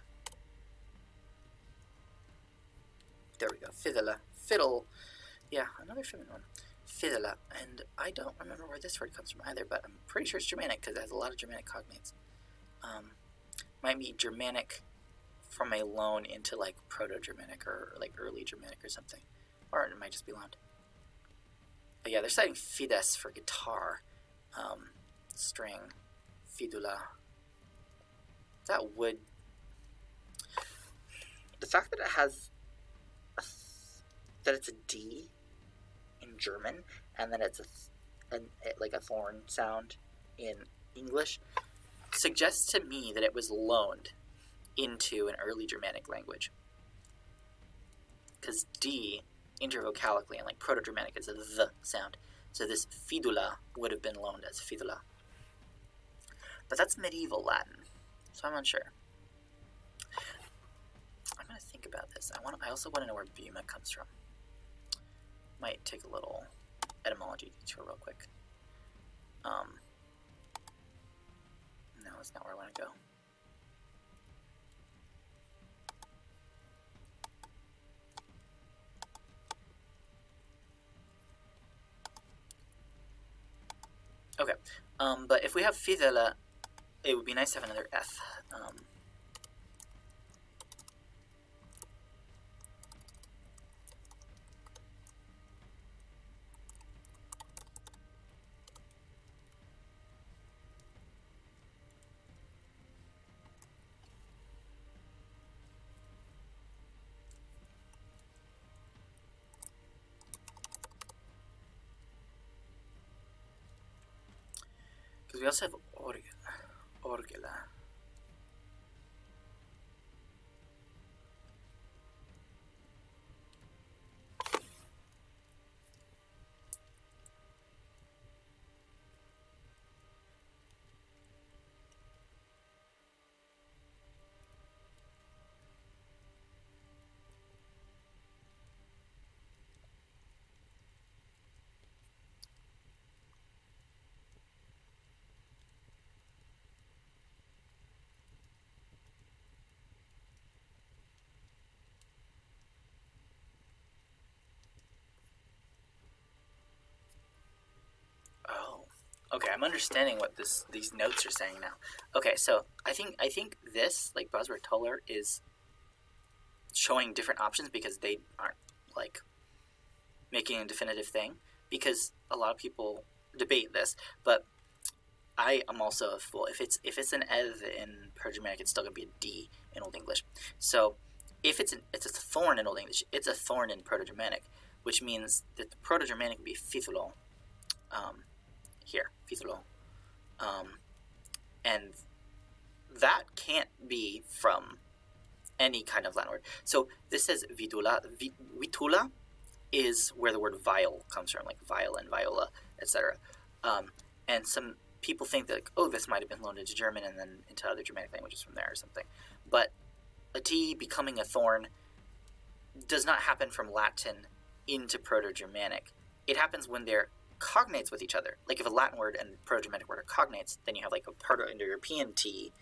There we go. Fiddle. Fiddle. Yeah, another feminine one. Fiddle. And I don't remember where this word comes from either, but I'm pretty sure it's Germanic because it has a lot of Germanic cognates. Might be Germanic from a loan into like Proto-Germanic or like early Germanic or something. Or it might just be loaned. But yeah, they're citing fides for guitar. String. Fidula. That would... The fact that it has... that it's a D in German, and then it's like a thorn sound in English, suggests to me that it was loaned into an early Germanic language. Because D, intervocalically, and like Proto-Germanic is a the sound. So this fidula would have been loaned as fidula. But that's medieval Latin, so I'm unsure. I'm going to think about this. I also want to know where Bima comes from. Might take a little etymology detour real quick. No, it's not where I want to go. Okay, but if we have fidela, it would be nice to have another F. Because we also have orgela. Okay, I'm understanding what these notes are saying now. Okay, so I think this, like buzzword toller, is showing different options because they aren't like making a definitive thing. Because a lot of people debate this, but I am also a fool. If it's an ev in Proto-Germanic, it's still gonna be a D in Old English. So if it's a thorn in Old English, it's a thorn in Proto-Germanic, which means that the Proto-Germanic would be fithulo. Here, fithulo. And that can't be from any kind of Latin word. So this says vitula. Vitula is where the word viol comes from, like viol and viola, etc. And some people think that, like, oh, this might have been loaned into German and then into other Germanic languages from there or something. But a T becoming a thorn does not happen from Latin into Proto-Germanic. It happens when they're cognates with each other. Like if a Latin word and Proto-Germanic word are cognates, then you have like a Proto-Indo-European T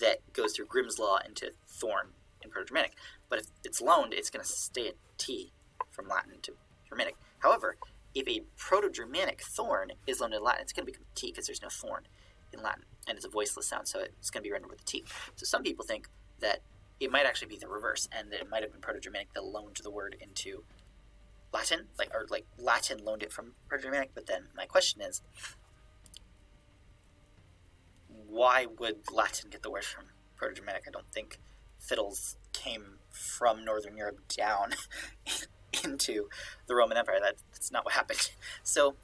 that goes through Grimm's law into thorn in Proto-Germanic. But if it's loaned, it's going to stay a T from Latin to Germanic. However, if a Proto-Germanic thorn is loaned in Latin, it's going to become a T because there's no thorn in Latin, and it's a voiceless sound, so it's going to be rendered with a T. So some people think that it might actually be the reverse, and that it might have been Proto-Germanic that loaned the word into Latin, like Latin loaned it from Proto-Germanic. But then my question is, why would Latin get the word from Proto-Germanic? I don't think fiddles came from Northern Europe down into the Roman Empire. That's not what happened. So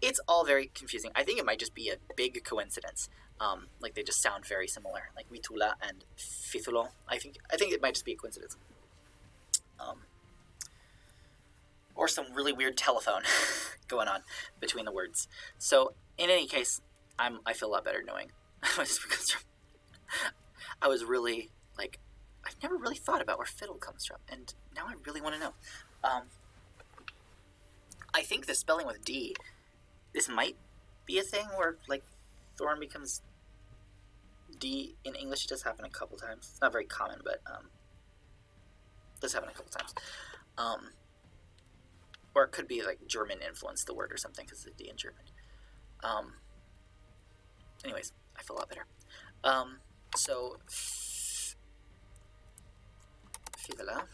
it's all very confusing. I think it might just be a big coincidence. Like they just sound very similar, like vitula and fitulo. I think it might just be a coincidence. Or some really weird telephone going on between the words. So in any case, I feel a lot better knowing because I was really like, I've never really thought about where fiddle comes from, and now I really want to know. I think the spelling with D, this might be a thing where like thorn becomes D in English. It does happen a couple times. It's not very common, but it does happen a couple times. Or it could be like German influenced the word or something because it's a D in German. Anyways, I feel a lot better. So fibula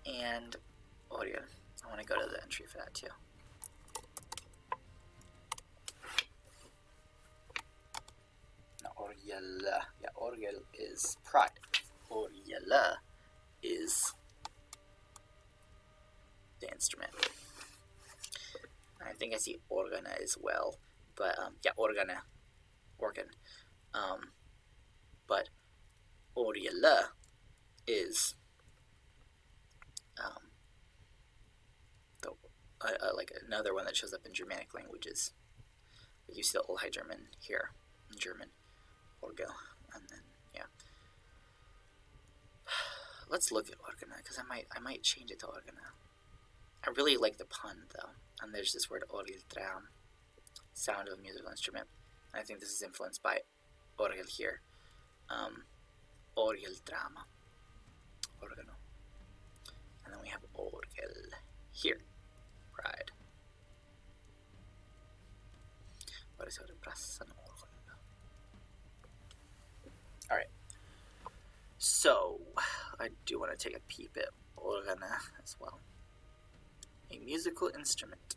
and audio. I want to go to the entry for that too. No, orgel. Yeah, orgel is pride. Orgel is the instrument. I think I see organa as well, but yeah, organ. But orgel is like another one that shows up in Germanic languages. You see the Old High German here in German, orgel, and then yeah. Let's look at organa because I might change it to organa. I really like the pun though, and there's this word dréam, sound of a musical instrument. And I think this is influenced by orgel here, orgel drama, organo, and then we have orgel here. Pride. Alright. So, I do want to take a peep at organa as well. A musical instrument.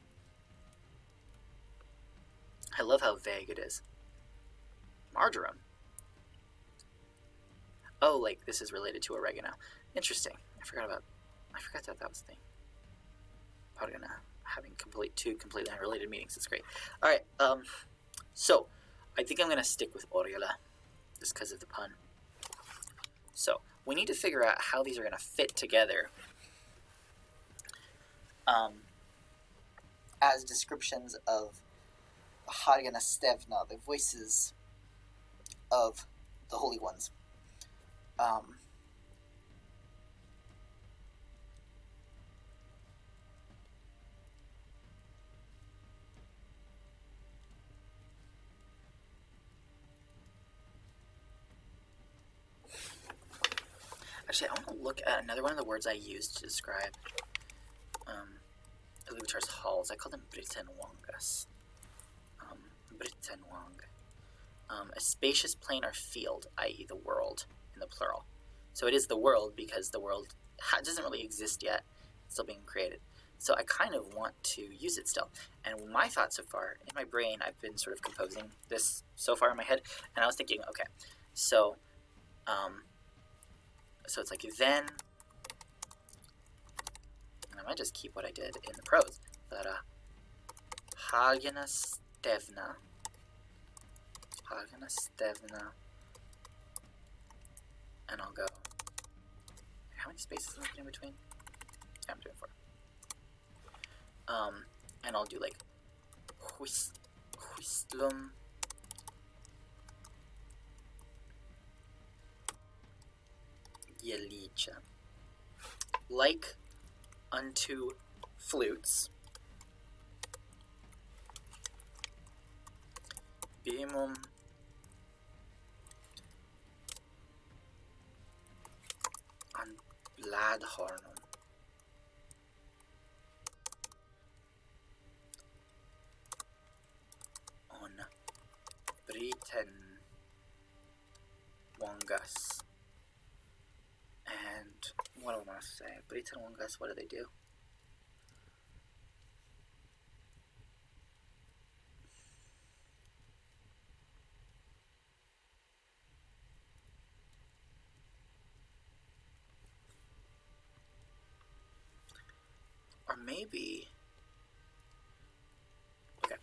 I love how vague it is. Marjoram. Oh, like this is related to oregano. Interesting. I forgot that was the thing. Organa having two completely unrelated meanings. It's great. All right. So I think I'm gonna stick with orgela, just because of the pun. So we need to figure out how these are gonna fit together. As descriptions of the hálgena stevna, the voices of the holy ones. Actually, I want to look at another one of the words I used to describe Iluvatar's halls. I call them Brittenwangas. A spacious plain or field, i.e. the world, in the plural. So it is the world because the world doesn't really exist yet. It's still being created. So I kind of want to use it still. And my thought so far, in my brain, I've been sort of composing this so far in my head, and I was thinking, okay, so it's like then, and I might just keep what I did in the prose, but hálgena stevna, and I'll go, how many spaces am I putting in between? Yeah, I'm doing 4. And I'll do like Whistlum, Yelicha, like unto flutes, bimum an bladhornum, on Brittenwangas, and what do I want to say? Britain one guess, what do they do? Or maybe, okay,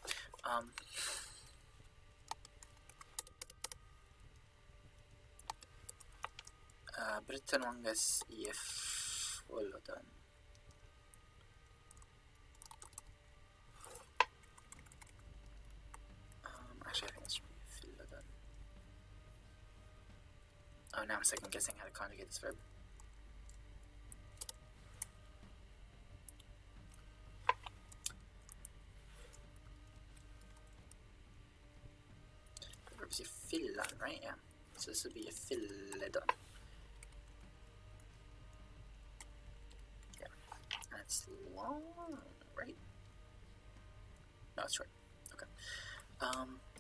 Britain one guess if Wolodan. Actually, I think it should be Philodan. Oh, now I'm second guessing how to conjugate this verb. The verb is a Philan, right? Yeah. So this would be a Philedon. Yeah. And it's long, right? No, it's short. Okay.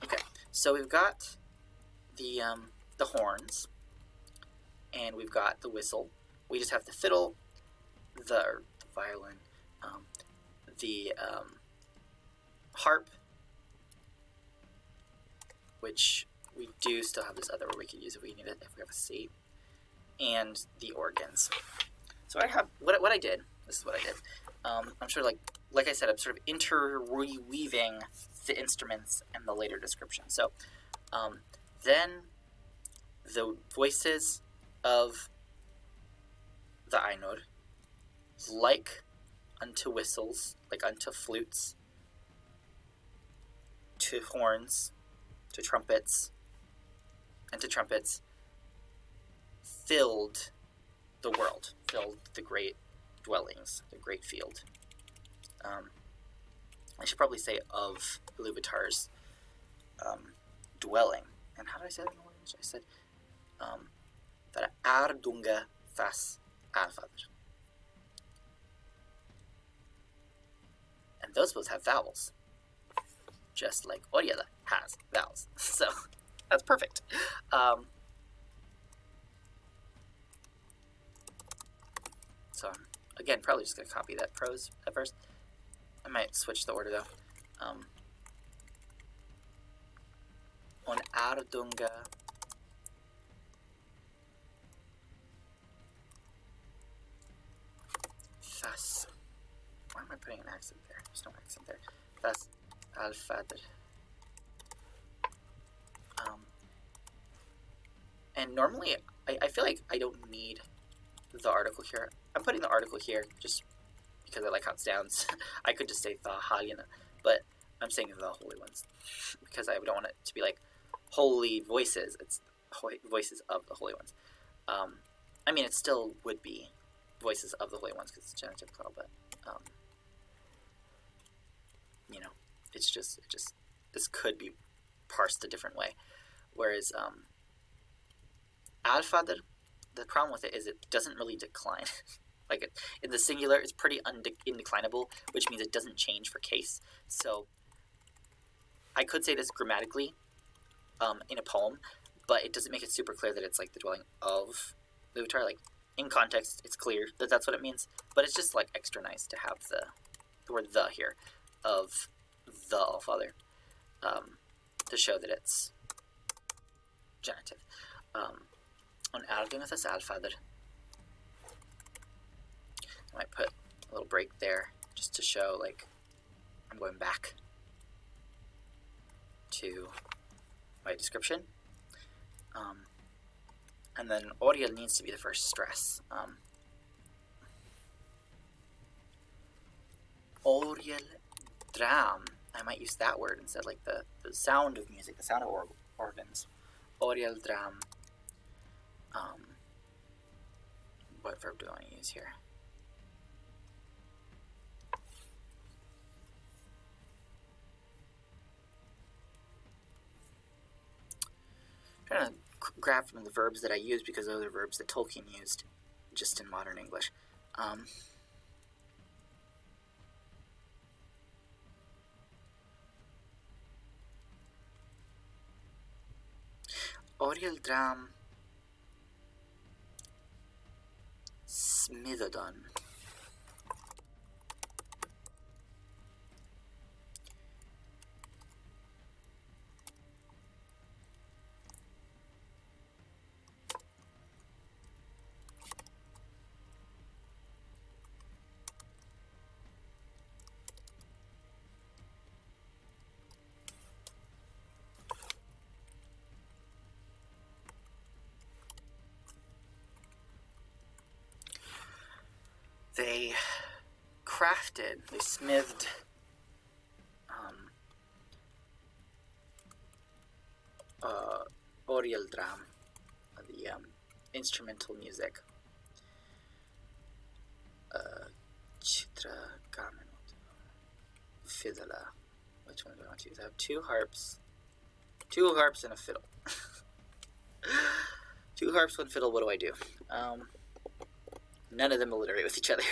Okay. So we've got the horns, and we've got the whistle. We just have the fiddle, the violin, the harp, which we do still have this other where we could use if we need it, if we have a C, and the organs. So I have what I did. This is what I did. I'm sort of like I said, I'm sort of interweaving the instruments and the later description. So then the voices of the ainur, like unto whistles, like unto flutes, to horns, to trumpets, and to trumpets, filled the world, filled the great dwellings, the great field. I should probably say of Iluvatar's dwelling. And how did I say that in Norwegian? I said that Ardunga fas alfader. And those both have vowels, just like Oriela has vowels. So that's perfect. So I'm, again, probably just going to copy that prose at first. I might switch the order, though. On Ardunga fas. Why am I putting an accent there? There's no accent there. Fas alfader. And normally, I feel like I don't need the article here. I'm putting the article here just because I like how it sounds. I could just say the hálgena, but I'm saying the holy ones because I don't want it to be like holy voices. It's voices of the holy ones. I mean, it still would be voices of the holy ones because it's genitive plural, but you know, it's just this could be parsed a different way. Whereas alfader, the problem with it is it doesn't really decline. Like in the singular, it's pretty indeclinable, which means it doesn't change for case. So I could say this grammatically in a poem, but it doesn't make it super clear that it's like the dwelling of Iluvatar. Like in context, it's clear that that's what it means, but it's just like extra nice to have the word "the" here of the Allfather to show that it's genitive. On Ardunga fas alfader, I might put a little break there just to show like I'm going back to my description. And then Oriel needs to be the first stress. Oriel dréam. I might use that word instead, like the sound of music, the sound of organs. Oriel dréam. What verb do I want to use here? I'm trying to grab from the verbs that I use because those are verbs that Tolkien used just in modern English. Oriel dréam smidodon. They smithed dréam, the instrumental music. Chitra Gamenot. Fiddle. Which one do I want to use? I have two harps and a fiddle. Two harps, one fiddle, what do I do? None of them alliterate with each other.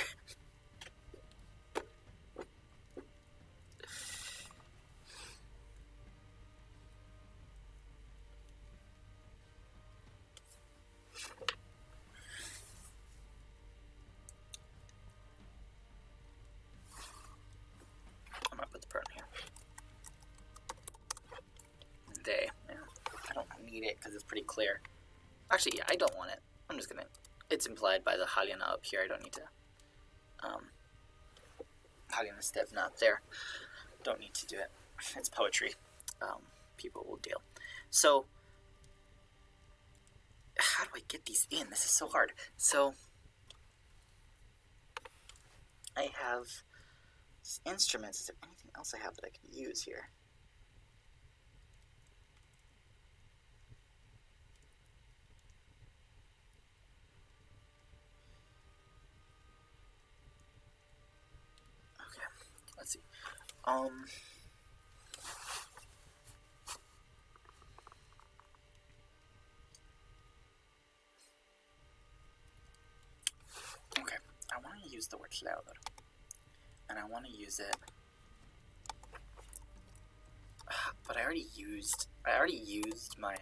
I'm gonna put the pronoun here. They. Yeah, I don't need it because it's pretty clear. Actually, yeah, I don't want it. I'm just gonna. It's implied by the hálgena up here. I don't need to. Hálgena step not there. Don't need to do it. It's poetry. People will deal. So, how do I get these in? This is so hard. So, I have these instruments. Is there anything else I have that I can use here? Okay, let's see. Okay, I want to use the word louder, and I want to use it, but I already used my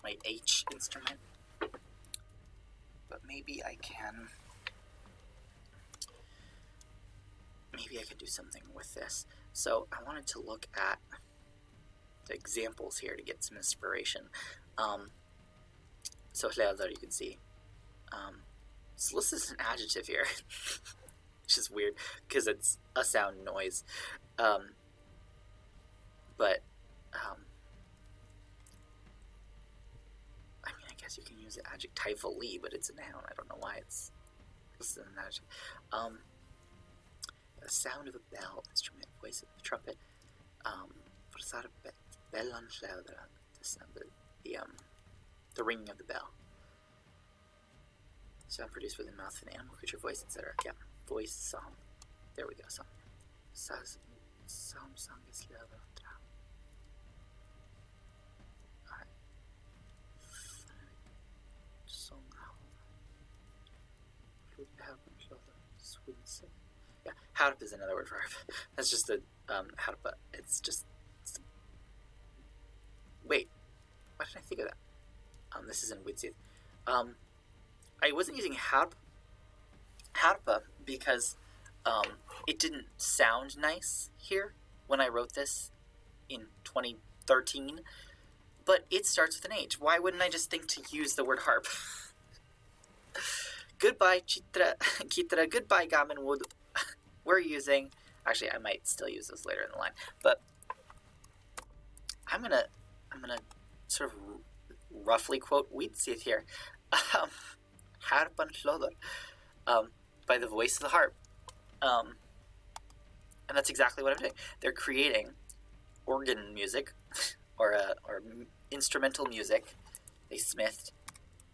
my H instrument, but maybe I can. Maybe I could do something with this. So I wanted to look at the examples here to get some inspiration. So louder, you can see. So this is an adjective here, which is weird because it's a sound noise. But I mean, I guess you can use it adjectively, but it's a noun. I don't know why this is an adjective. The sound of a bell, instrument, voice of the trumpet. Forzare bellon louder, the ringing of the bell. Sound produced with the mouth of an animal, creature, voice, etc. Yeah, voice, song. There we go, song. Song is louder. Alright. Song, yeah, harp is another word for harp. That's just a harpa. It's just. Wait, why did I think of that? This is in Witzith. I wasn't using harpa because it didn't sound nice here when I wrote this in 2013. But it starts with an H. Why wouldn't I just think to use the word harp? Goodbye, Kitra. Goodbye, Gamenwood. We're using. Actually, I might still use this later in the line, but I'm gonna sort of roughly quote Witzith here. Harpan hlodor, by the voice of the harp. And that's exactly what I'm doing. They're creating organ music or instrumental music. They smithed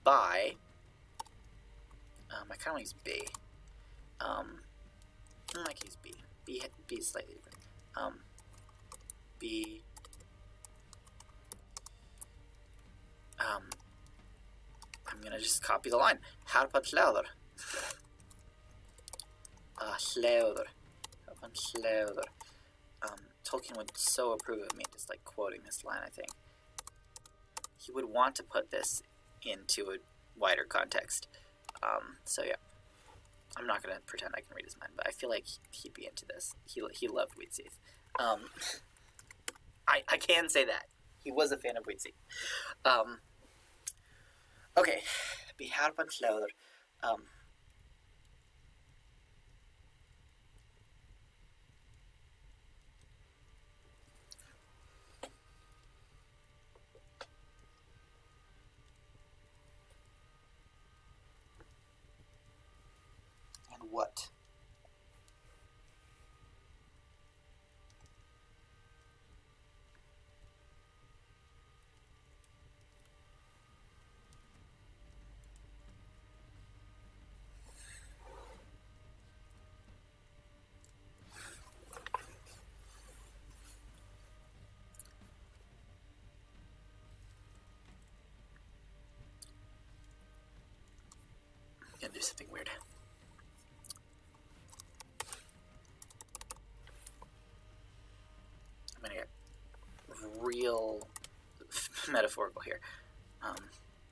by. I kind of want to use B. I can use B. B is slightly different. B. I'm gonna just copy the line. Harpan hlodor. Hlodor. Harpan hlodor. Tolkien would so approve of me just like quoting this line, I think. He would want to put this into a wider context. So yeah. I'm not going to pretend I can read his mind, but I feel like he'd be into this. He loved Wheatseed. I can say that. He was a fan of Wheatseed. Okay. Vi har på en klöder. And what? I'm gonna do something weird. I'm gonna get real metaphorical here.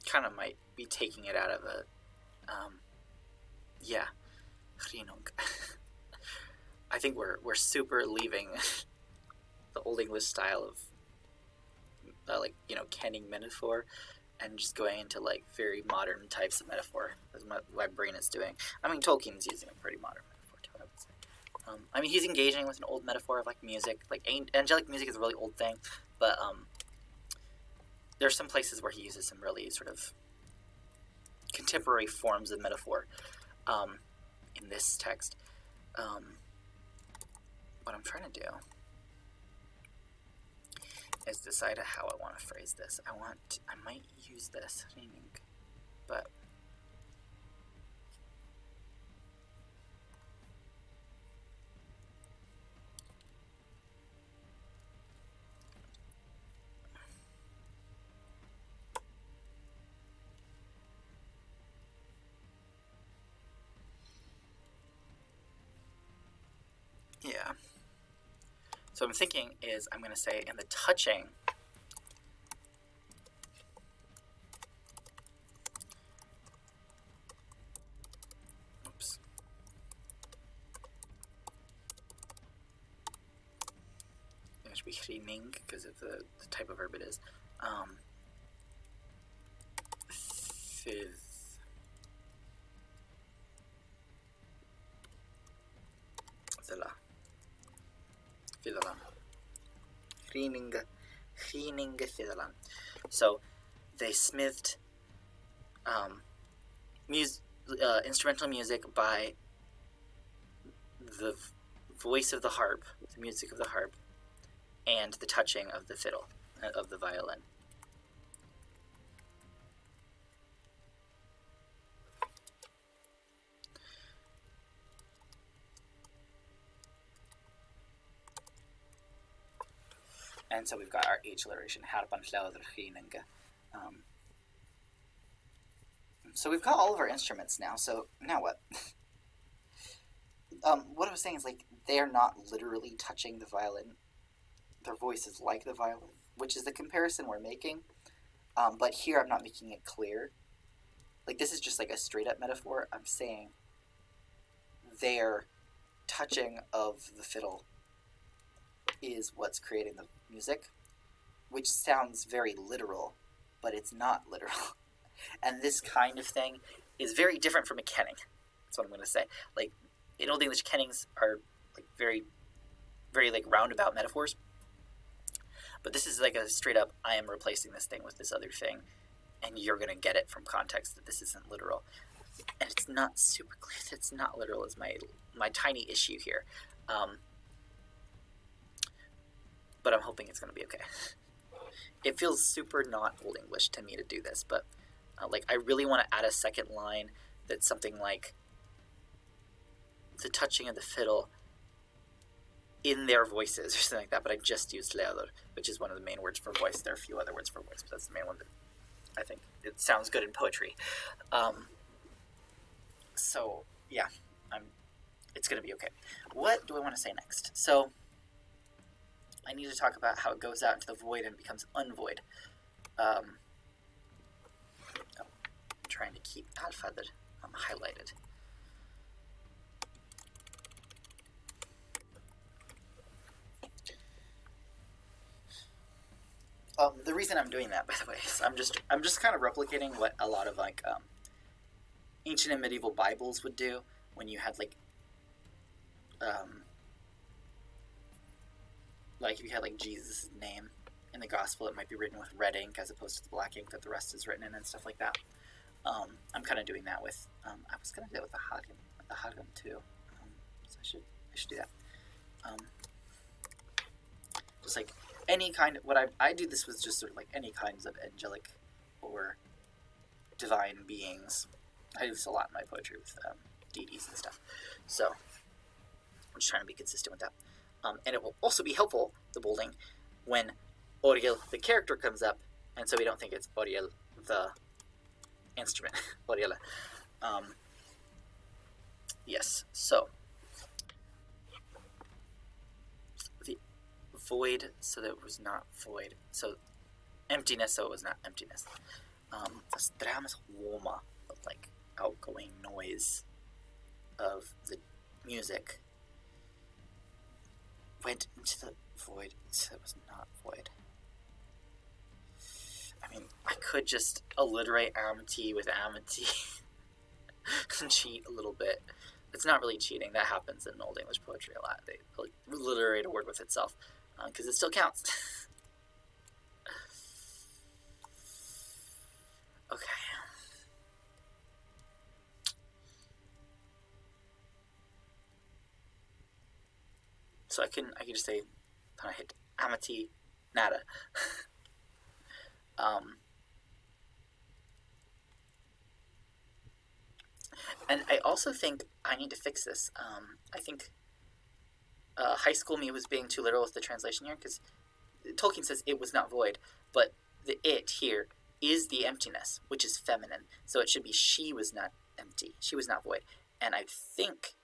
Kind of might be taking it out of a, yeah, I think we're super leaving the Old English style of, like, kenning metaphor, and just going into like very modern types of metaphor. That's what my brain is doing. I mean, Tolkien's using a pretty modern metaphor too, I would say. I mean, he's engaging with an old metaphor of like music. Like angelic music is a really old thing, but there's some places where he uses some really sort of contemporary forms of metaphor in this text. What I'm trying to do is decide how I want to phrase this. I might use this, but yeah. So what I'm thinking is I'm going to say, in the touching it should be hrining because of the type of verb it is. Fiddla. Hrining fiddla. So they smithed instrumental music by the voice of the harp, the music of the harp, and the touching of the fiddle, of the violin. And so we've got our H alliteration, harpan, hljóður, hrining. So we've got all of our instruments now, so now what? What I was saying is, like, they're not literally touching the violin. Their voice is like the violin, which is the comparison we're making. But here I'm not making it clear. Like, this is just like a straight up metaphor. I'm saying their touching of the fiddle is what's creating the music, which sounds very literal, but it's not literal. And this kind of thing is very different from a kenning. That's what I'm going to say. Like, in Old English, kennings are like very, very like roundabout metaphors. But this is like a straight up, I am replacing this thing with this other thing, and you're going to get it from context that this isn't literal. And it's not super clear. It's not literal is my tiny issue here. But I'm hoping it's going to be okay. It feels super not Old English to me to do this, but like, I really want to add a second line that's something like the touching of the fiddle in their voices or something like that, but I just used hljóður, which is one of the main words for voice. There are a few other words for voice, but that's the main one that I think it sounds good in poetry. So yeah, it's going to be okay. What do I want to say next? So I need to talk about how it goes out into the void and becomes unvoid. I'm trying to keep alpha that highlighted. the reason I'm doing that, by the way, is I'm just kind of replicating what a lot of like ancient and medieval Bibles would do when you had like if you had like Jesus' name in the gospel, it might be written with red ink as opposed to the black ink that the rest is written in and stuff like that. I'm kind of doing that with I was gonna do that with the hálgena too, so I should do that. Just like any kind of, what I do this with just sort of like any kinds of angelic or divine beings. I do this a lot in my poetry with deities and stuff. So I'm just trying to be consistent with that. And it will also be helpful, the bolding, when Oriel, the character, comes up, and so we don't think it's Oriel, the instrument. Oriel. Yes, so the void, so that it was not void. So emptiness, so it was not emptiness. Das dréam is warmer, like outgoing noise of the music, went into the void, so it was not void. I mean, I could just alliterate amity with amity and cheat a little bit. It's not really cheating. That happens in Old English poetry a lot. They alliterate a word with itself because it still counts. Okay. So I can just say, kind of hit amity, nada. And I also think I need to fix this. I think High School Me was being too literal with the translation here, because Tolkien says it was not void, but the it here is the emptiness, which is feminine. So it should be she was not empty. She was not void. And I think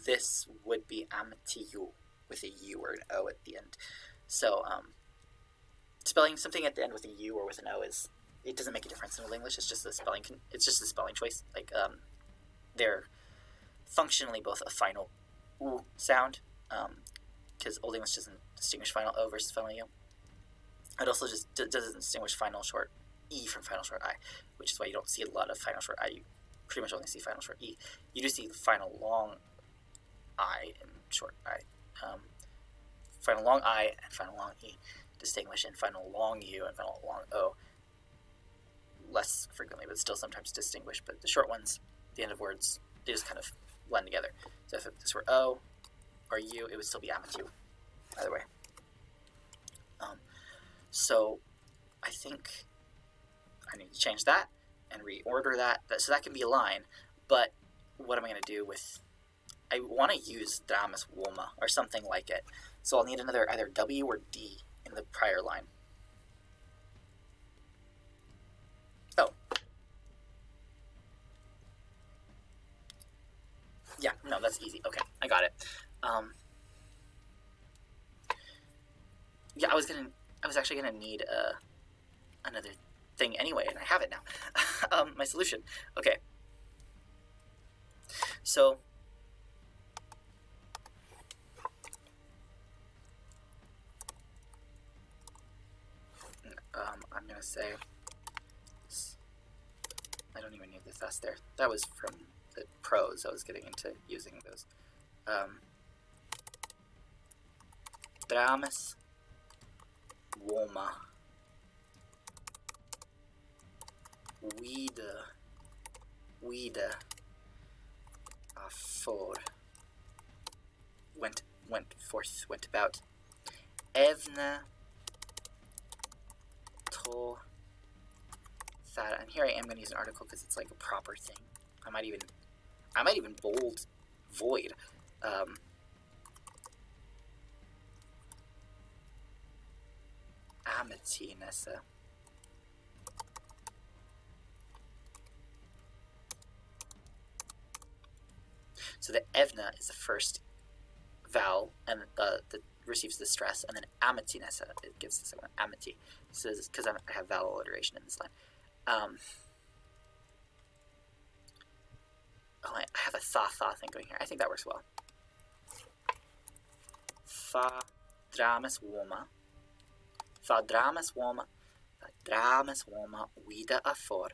this would be amitiyu with a U or an O at the end. So spelling something at the end with a U or with an O it doesn't make a difference in Old English. It's just a spelling choice. Like they're functionally both a final U sound, because Old English doesn't distinguish final O versus final U. It also just doesn't distinguish final short E from final short I, which is why you don't see a lot of final short I. You pretty much only see final short E. You do see final long I and short I. Final long I and final long E distinguish, and final long U and final long O less frequently, but still sometimes distinguish. But the short ones, the end of words, they just kind of blend together. So if this were O or U, it would still be amity either way. So I think I need to change that and reorder that. So that can be a line, but what am I going to do with... I want to use dréam as warmer or something like it. So I'll need another either W or D in the prior line. Oh. Yeah, no, that's easy. Okay, I got it. Yeah, I was actually gonna need another thing anyway, and I have it now. My solution. Okay. So I'm gonna say, I don't even need the thus there. That was from the prose. I was getting into using those. Dráam warmer. Wieder for went forth, went about. Evne to þára, and here I am going to use an article because it's like a proper thing. I might even bold void. Amity nessa. So the evna is the first vowel, and that receives the stress, and then amity nessa, it gives the second one, amity. So because I have vowel alliteration in this line. I have a tha thing going here. I think that works well. Dráam is warmer. Þa dramaswoma vida afor.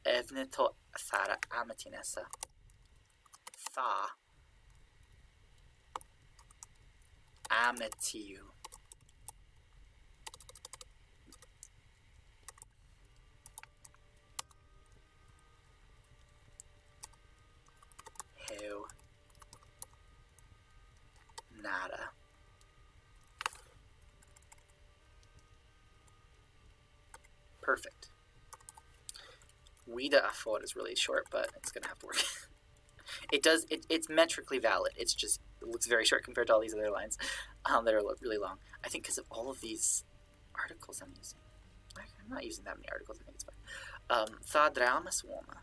Evnito þára amatinessa. Tha amatiu. Heu nada. Perfect. Vida afor is really short, but it's gonna have to work. It's metrically valid. It looks very short compared to all these other lines that are really long. I think because of all of these articles I'm using. I'm not using that many articles. I think it's fine. Þa dramaswoma.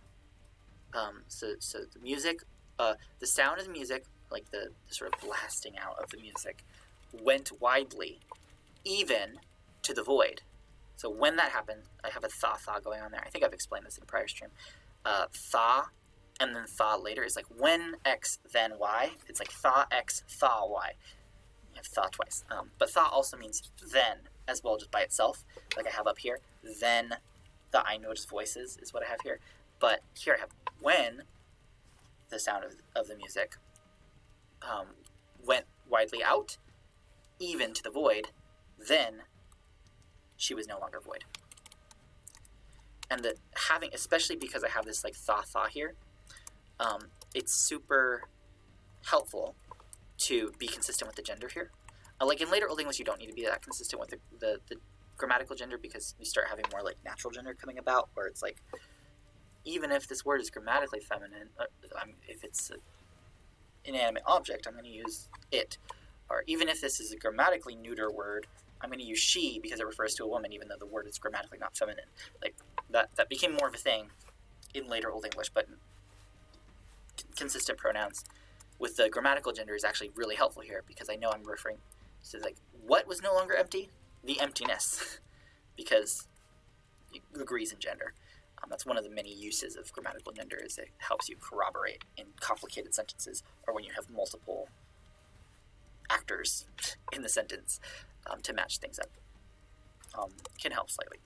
So the music, the sound of the music, like the sort of blasting out of the music, went widely, even to the void. So when that happened, I have a tha going on there. I think I've explained this in a prior stream. Tha and then tha later is like when x then y. It's like tha x tha y. You have tha twice. But tha also means then as well, just by itself, like I have up here. Then the ainulindalë voices is what I have here. But here I have when the sound of the music went widely out, even to the void, then she was no longer void. And especially because I have this like tha here, it's super helpful to be consistent with the gender here. Like in later Old English, you don't need to be that consistent with the grammatical gender because you start having more like natural gender coming about, where it's like, even if this word is grammatically feminine, if it's an inanimate object, I'm going to use it. Or even if this is a grammatically neuter word, I'm going to use she because it refers to a woman, even though the word is grammatically not feminine. Like that became more of a thing in later Old English, but consistent pronouns with the grammatical gender is actually really helpful here because I know I'm referring to like what was no longer empty? The emptiness, because it agrees in gender. That's one of the many uses of grammatical gender, is it helps you corroborate in complicated sentences or when you have multiple actors in the sentence to match things up. Can help slightly.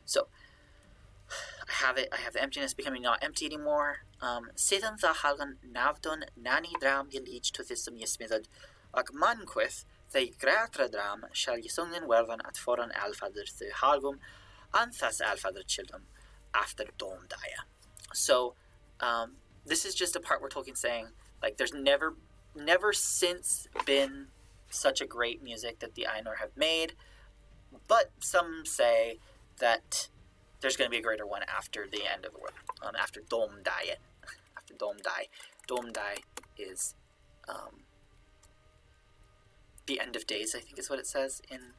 So I have the emptiness becoming not empty anymore. Sedan tha halgan navdon nani dram gilij to thisum yesmidad ag manquith the gratra dram shall yesungen wervan at foran alfader the halgum anthas alfader children after dom daya. So this is just a part where Tolkien's saying, like, there's never since been such a great music that the Ainur have made, but some say that there's going to be a greater one after the end of the world, after Dom Dai. After Dom Dai. Dom Dai is the end of days, I think is what it says in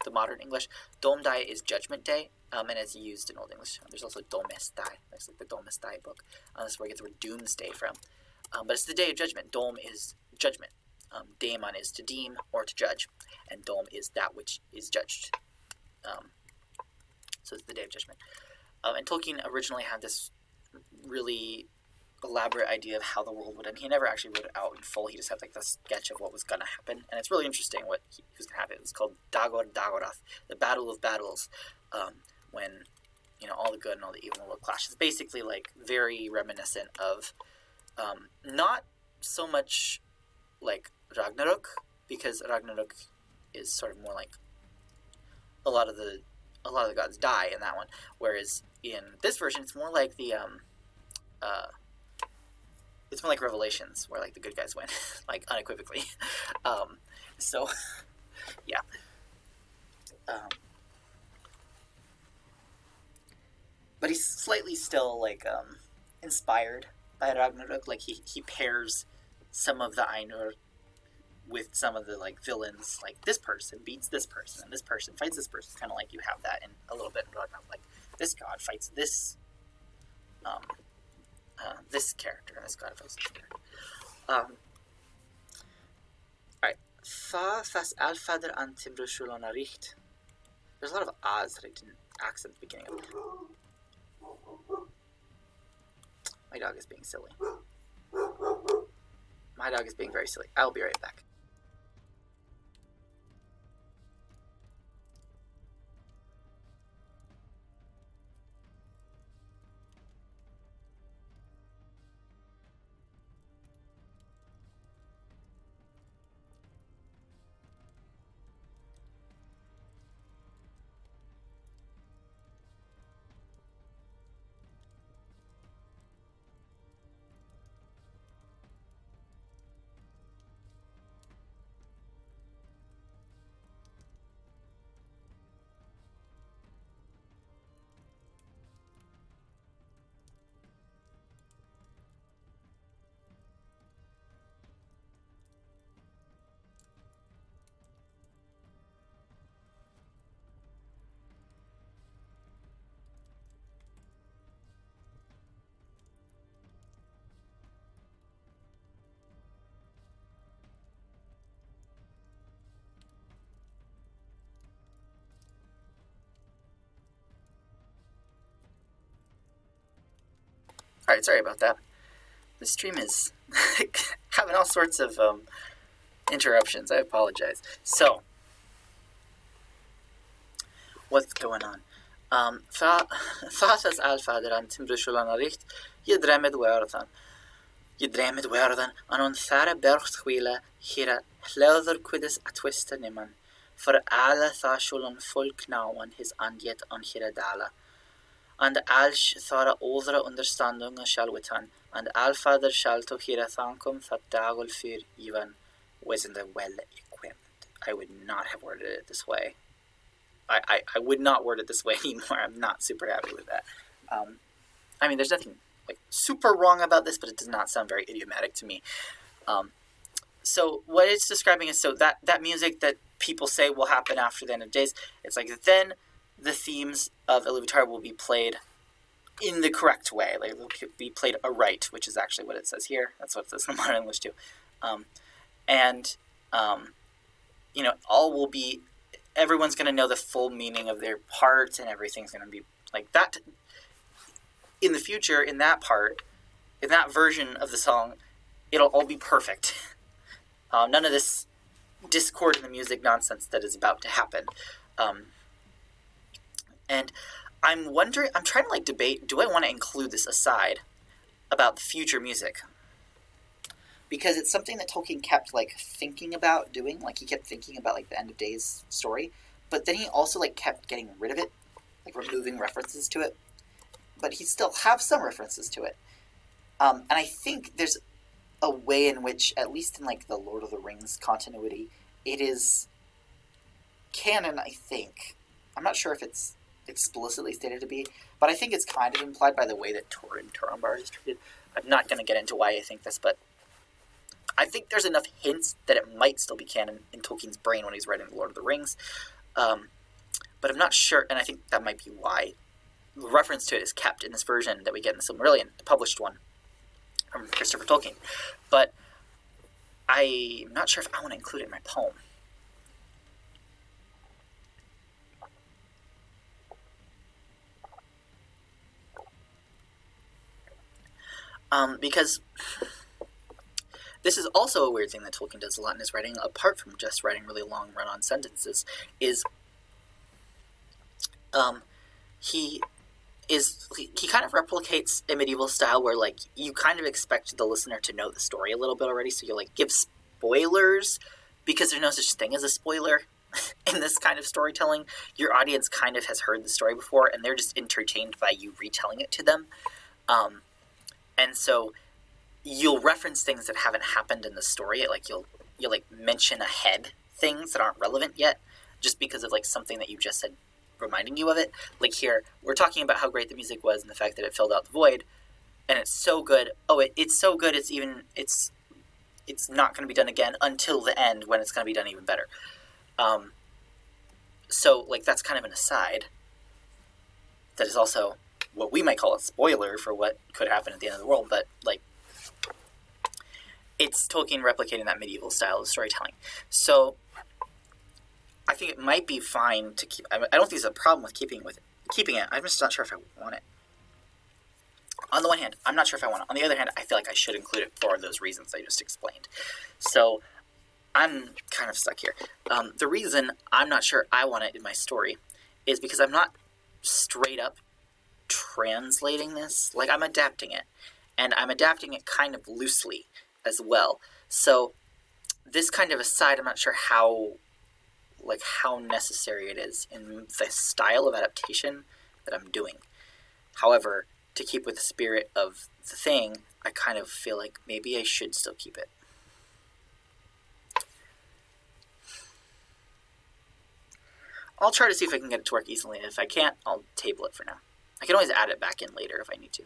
the modern English. Dom Dai is Judgment Day, and it's used in Old English. There's also Domesday. That's like the Domesday book. That's where I get the word doomsday from. But it's the Day of Judgment. Dom is judgment. Daemon is to deem or to judge, and Dom is that which is judged. So it's the Day of Judgment. And Tolkien originally had this really elaborate idea of how the world would end. He never actually wrote it out in full. He just had like the sketch of what was going to happen, and it's really interesting what he was going to happen. It's called Dagor Dagorath, the Battle of Battles, when all the good and all the evil will clash. It's basically like very reminiscent of not so much like Ragnarok, because Ragnarok is sort of more like a lot of the gods die in that one, whereas in this version it's more like it's more like Revelations, where like the good guys win, like unequivocally. So yeah. But he's slightly still like inspired by Ragnarok. Like he pairs some of the Ainur with some of the like villains. Like this person beats this person, and this person fights this person. Kind of like you have that in a little bit in Ragnarok. Like this god fights this this character, and this god fights this character. Alright. Fa fas alfader antimbrushulona richt. There's a lot of ahs that I didn't accent at the beginning of. My dog is being silly. My dog is being very silly. I'll be right back. Alright, sorry about that. The stream is having all sorts of interruptions. I apologize. So, what's going on? Fathas alfaderan timbrushulanaricht, yedremed weardan, anon þára bergthwila hira hlöður quidis atwista niman, for alla thashulan folknawan his andjet on hira dala. And alsh þára óðra understandunga shalwitan, and alfader shalto hira thankum that dagul fyr even wasn't well equipped. I would not have worded it this way. I would not word it this way anymore. I'm not super happy with that. I mean, there's nothing like super wrong about this, but it does not sound very idiomatic to me. So what it's describing is that music that people say will happen after the end of days. It's like then the themes of Iluvatar will be played in the correct way. Like they'll be played aright, which is actually what it says here. That's what it says in modern English too. All will be. Everyone's going to know the full meaning of their part, and everything's going to be like that. In the future, in that part, in that version of the song, it'll all be perfect. None of this discord in the music nonsense that is about to happen. And I'm trying to debate, do I want to include this aside about the future music? Because it's something that Tolkien kept thinking about doing. He kept thinking about the End of Days story, but then he also kept getting rid of it, removing references to it. But he still have some references to it. And I think there's a way in which, at least in the Lord of the Rings continuity, it is canon, I think. I'm not sure if it's explicitly stated to be, but I think it's kind of implied by the way that Turambar is treated. I'm not going to get into why I think this, but I think there's enough hints that it might still be canon in Tolkien's brain when he's writing The Lord of the Rings. But I'm not sure, and I think that might be why the reference to it is kept in this version that we get in the Silmarillion, the published one from Christopher Tolkien. But I'm not sure if I want to include it in my poem. Because this is also a weird thing that Tolkien does a lot in his writing, apart from just writing really long run-on sentences, is he kind of replicates a medieval style where you kind of expect the listener to know the story a little bit already, so you'll give spoilers, because there's no such thing as a spoiler in this kind of storytelling. Your audience kind of has heard the story before, and they're just entertained by you retelling it to them. And so you'll reference things that haven't happened in the story. You'll mention ahead things that aren't relevant yet, just because of something that you just said reminding you of it. Here, we're talking about how great the music was and the fact that it filled out the void, and it's so good. Oh, it's so good. It's not going to be done again until the end, when it's going to be done even better. So that's kind of an aside. That is also what we might call a spoiler for what could happen at the end of the world, but it's Tolkien replicating that medieval style of storytelling. So I think it might be fine to keep. I don't think there's a problem with keeping it. I'm just not sure if I want it. On the one hand, I'm not sure if I want it. On the other hand, I feel like I should include it for those reasons I just explained. So I'm kind of stuck here. The reason I'm not sure I want it in my story is because I'm not straight up translating this. I'm adapting it. And I'm adapting it kind of loosely as well. So this kind of aside, I'm not sure how necessary it is in the style of adaptation that I'm doing. However, to keep with the spirit of the thing, I kind of feel like maybe I should still keep it. I'll try to see if I can get it to work easily, and if I can't, I'll table it for now. I can always add it back in later if I need to.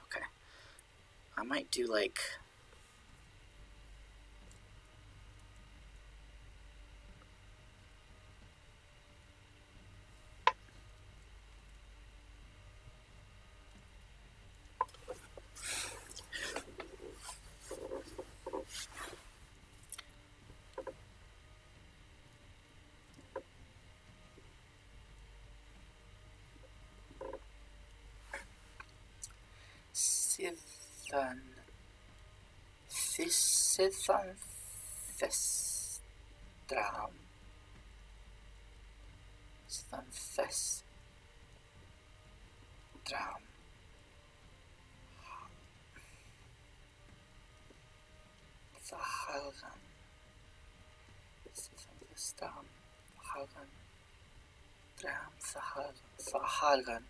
Okay. I might do Than Thisithan Thes Dram Than Thes Dram hálgena Thisithan hálgena dréam hálgena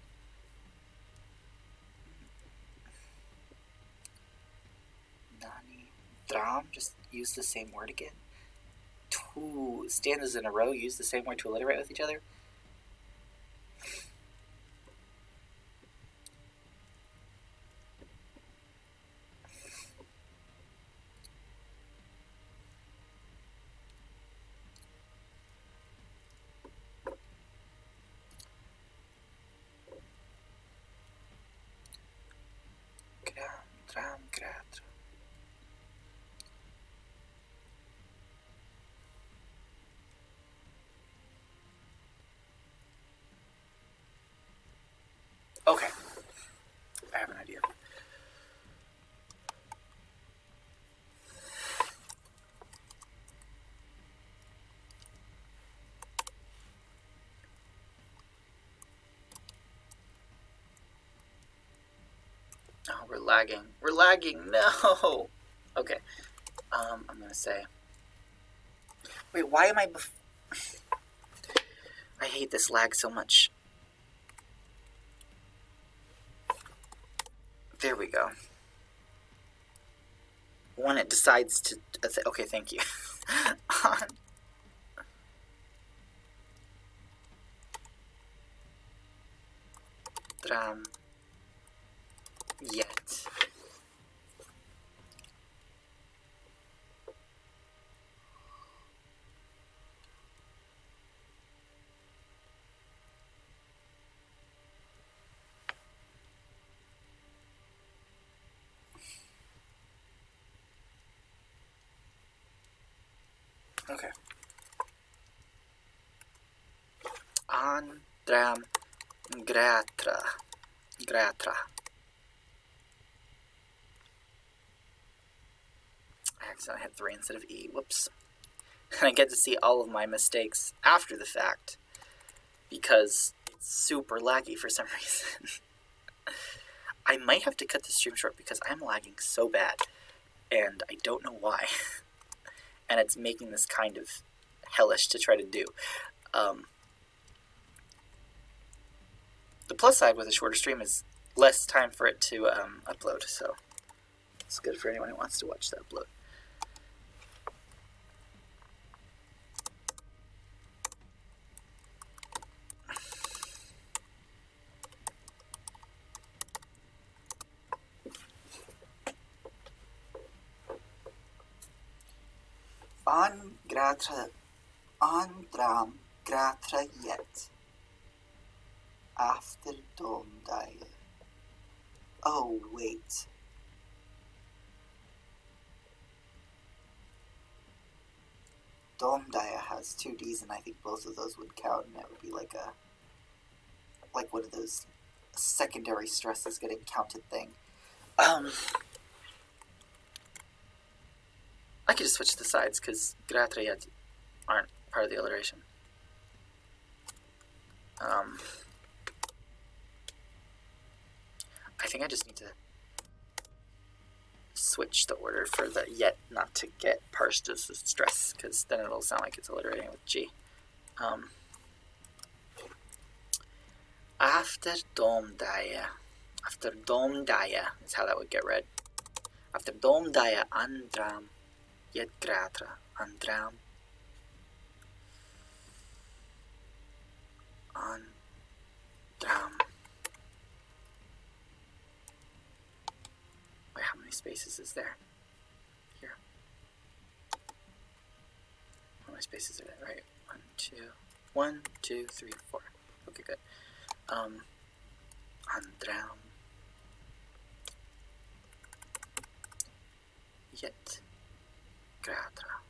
dréam, just use the same word again. Two stanzas in a row, use the same word to alliterate with each other. Dréam, gratra. Okay, I have an idea. Oh, we're lagging. We're lagging. No. Okay. I'm gonna say. Wait, why am I? I hate this lag so much. There we go. When it decides to. Okay, thank you. Dréam. Yet. Okay. Dréam gratra. Gratra. I accidentally hit 3 instead of E. Whoops. And I get to see all of my mistakes after the fact because it's super laggy for some reason. I might have to cut the stream short because I'm lagging so bad and I don't know why. And it's making this kind of hellish to try to do. The plus side with a shorter stream is less time for it to upload, so it's good for anyone who wants to watch the upload. Dréam gratra yet. After domdaya. Oh, wait. Domdaya has 2 Ds, and I think both of those would count, and it would be like one of those secondary stresses getting counted thing. I could just switch the sides, because gratra yet aren't part of the alliteration. I think I just need to switch the order for the yet not to get parsed as a stress, because then it'll sound like it's alliterating with G. After domdaya. After domdaya is how that would get read. After domdaya dréam yet gratra dréam dréam. Wait, how many spaces is there? Here. How many spaces are there? Right. 1, 2, 3, 4. Okay, good. Dréam. Yet. Gratra.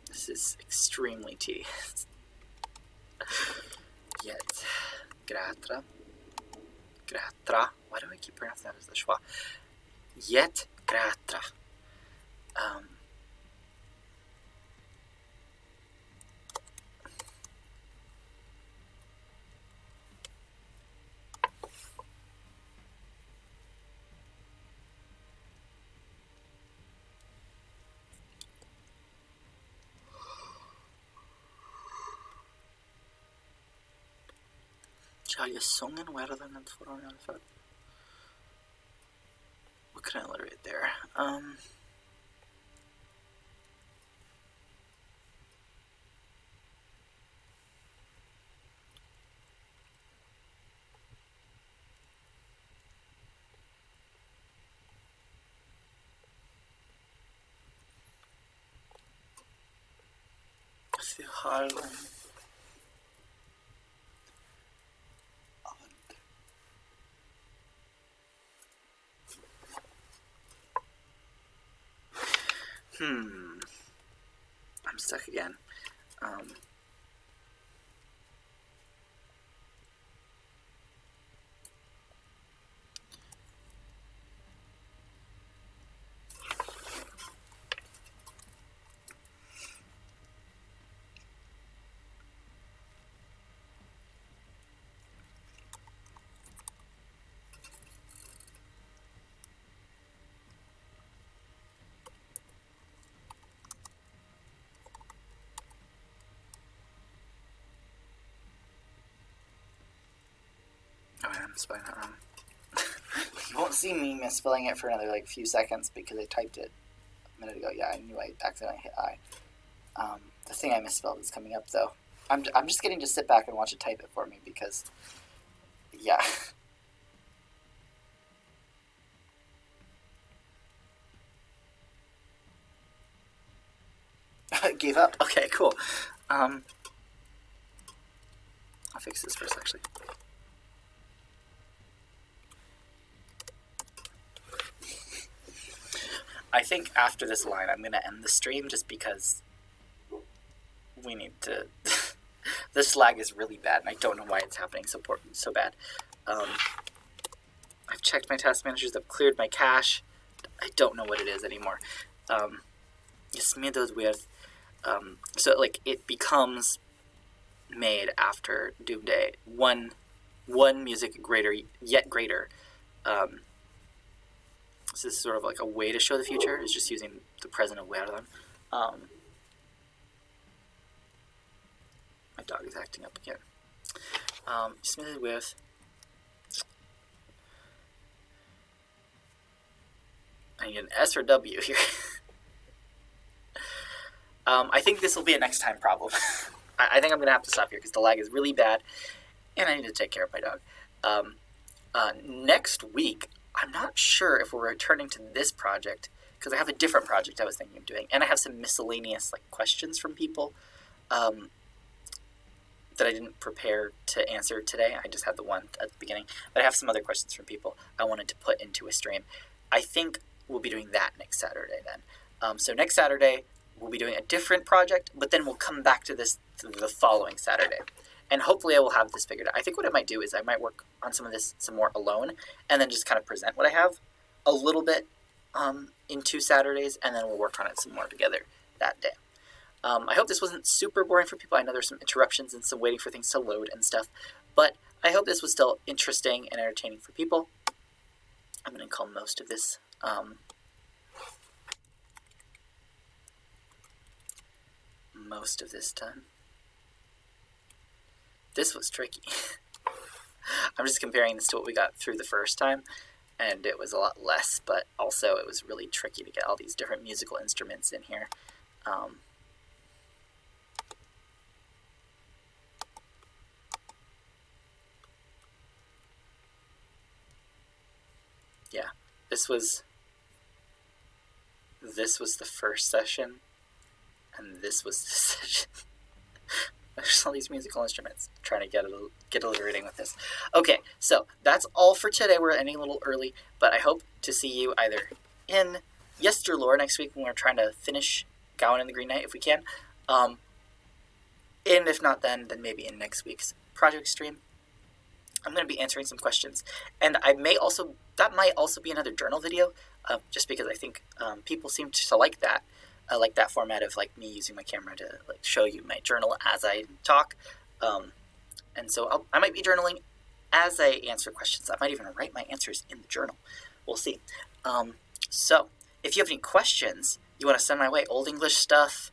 This is extremely tedious. Yet. Gratra. Gratra. Why do I keep pronouncing that as the schwa? Yet gratra. Har jag sången världen and for what can I alliterate there? Se har I'm stuck again. I'm spelling that wrong. You won't see me misspelling it for another few seconds because I typed it a minute ago. Yeah, I knew I accidentally hit I. The thing I misspelled is coming up though. I'm just getting to sit back and watch it type it for me because, yeah. I gave up. Okay, cool. I'll fix this first actually. I think after this line, I'm going to end the stream just because we need to... This lag is really bad, and I don't know why it's happening so bad. I've checked my task managers, I've cleared my cache. I don't know what it is anymore. It's middled with... So, it becomes made after Doom Day. One music greater, yet greater. So this is sort of a way to show the future. It's just using the present of Werlan. My dog is acting up again. Submitted with I need an S or W here. I think this will be a next time problem. I think I'm going to have to stop here because the lag is really bad, and I need to take care of my dog. Next week, I'm not sure if we're returning to this project because I have a different project I was thinking of doing, and I have some miscellaneous questions from people that I didn't prepare to answer today. I just had the one at the beginning, but I have some other questions from people I wanted to put into a stream. I think we'll be doing that next Saturday then. So next Saturday we'll be doing a different project, but then we'll come back to this the following Saturday. And hopefully I will have this figured out. I think what I might do is I might work on some of this some more alone and then just kind of present what I have a little bit in 2 Saturdays, and then we'll work on it some more together that day. I hope this wasn't super boring for people. I know there's some interruptions and some waiting for things to load and stuff, but I hope this was still interesting and entertaining for people. I'm going to call most of this done. This was tricky. I'm just comparing this to what we got through the first time, and it was a lot less, but also it was really tricky to get all these different musical instruments in here. Yeah, this was the first session, and this was the session. There's all these musical instruments. I'm trying to get alliterating with this. Okay, so that's all for today. We're ending a little early, but I hope to see you either in Yesterlore next week when we're trying to finish Gowan and the Green Knight if we can. And if not then maybe in next week's project stream. I'm going to be answering some questions. And that might also be another journal video, just because I think people seem to like that format of like me using my camera to like show you my journal as I talk. And so I might be journaling as I answer questions. I might even write my answers in the journal. We'll see. So if you have any questions you want to send my way, Old English stuff,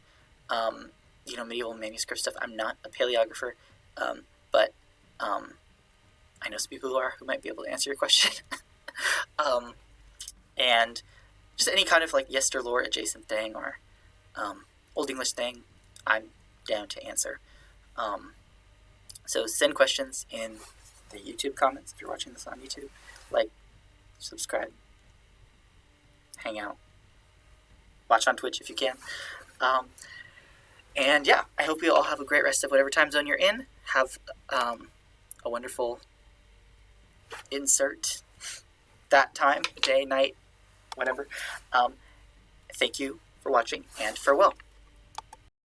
medieval manuscript stuff. I'm not a paleographer, but I know some people who might be able to answer your question. And just any kind of like Yester lore adjacent thing or Old English thing, I'm down to answer. So send questions in the YouTube comments if you're watching this on YouTube. Like, subscribe, hang out, watch on Twitch if you can. And yeah, I hope you all have a great rest of whatever time zone you're in. Have a wonderful insert that time, day, night, whatever. Thank you for watching, and farewell.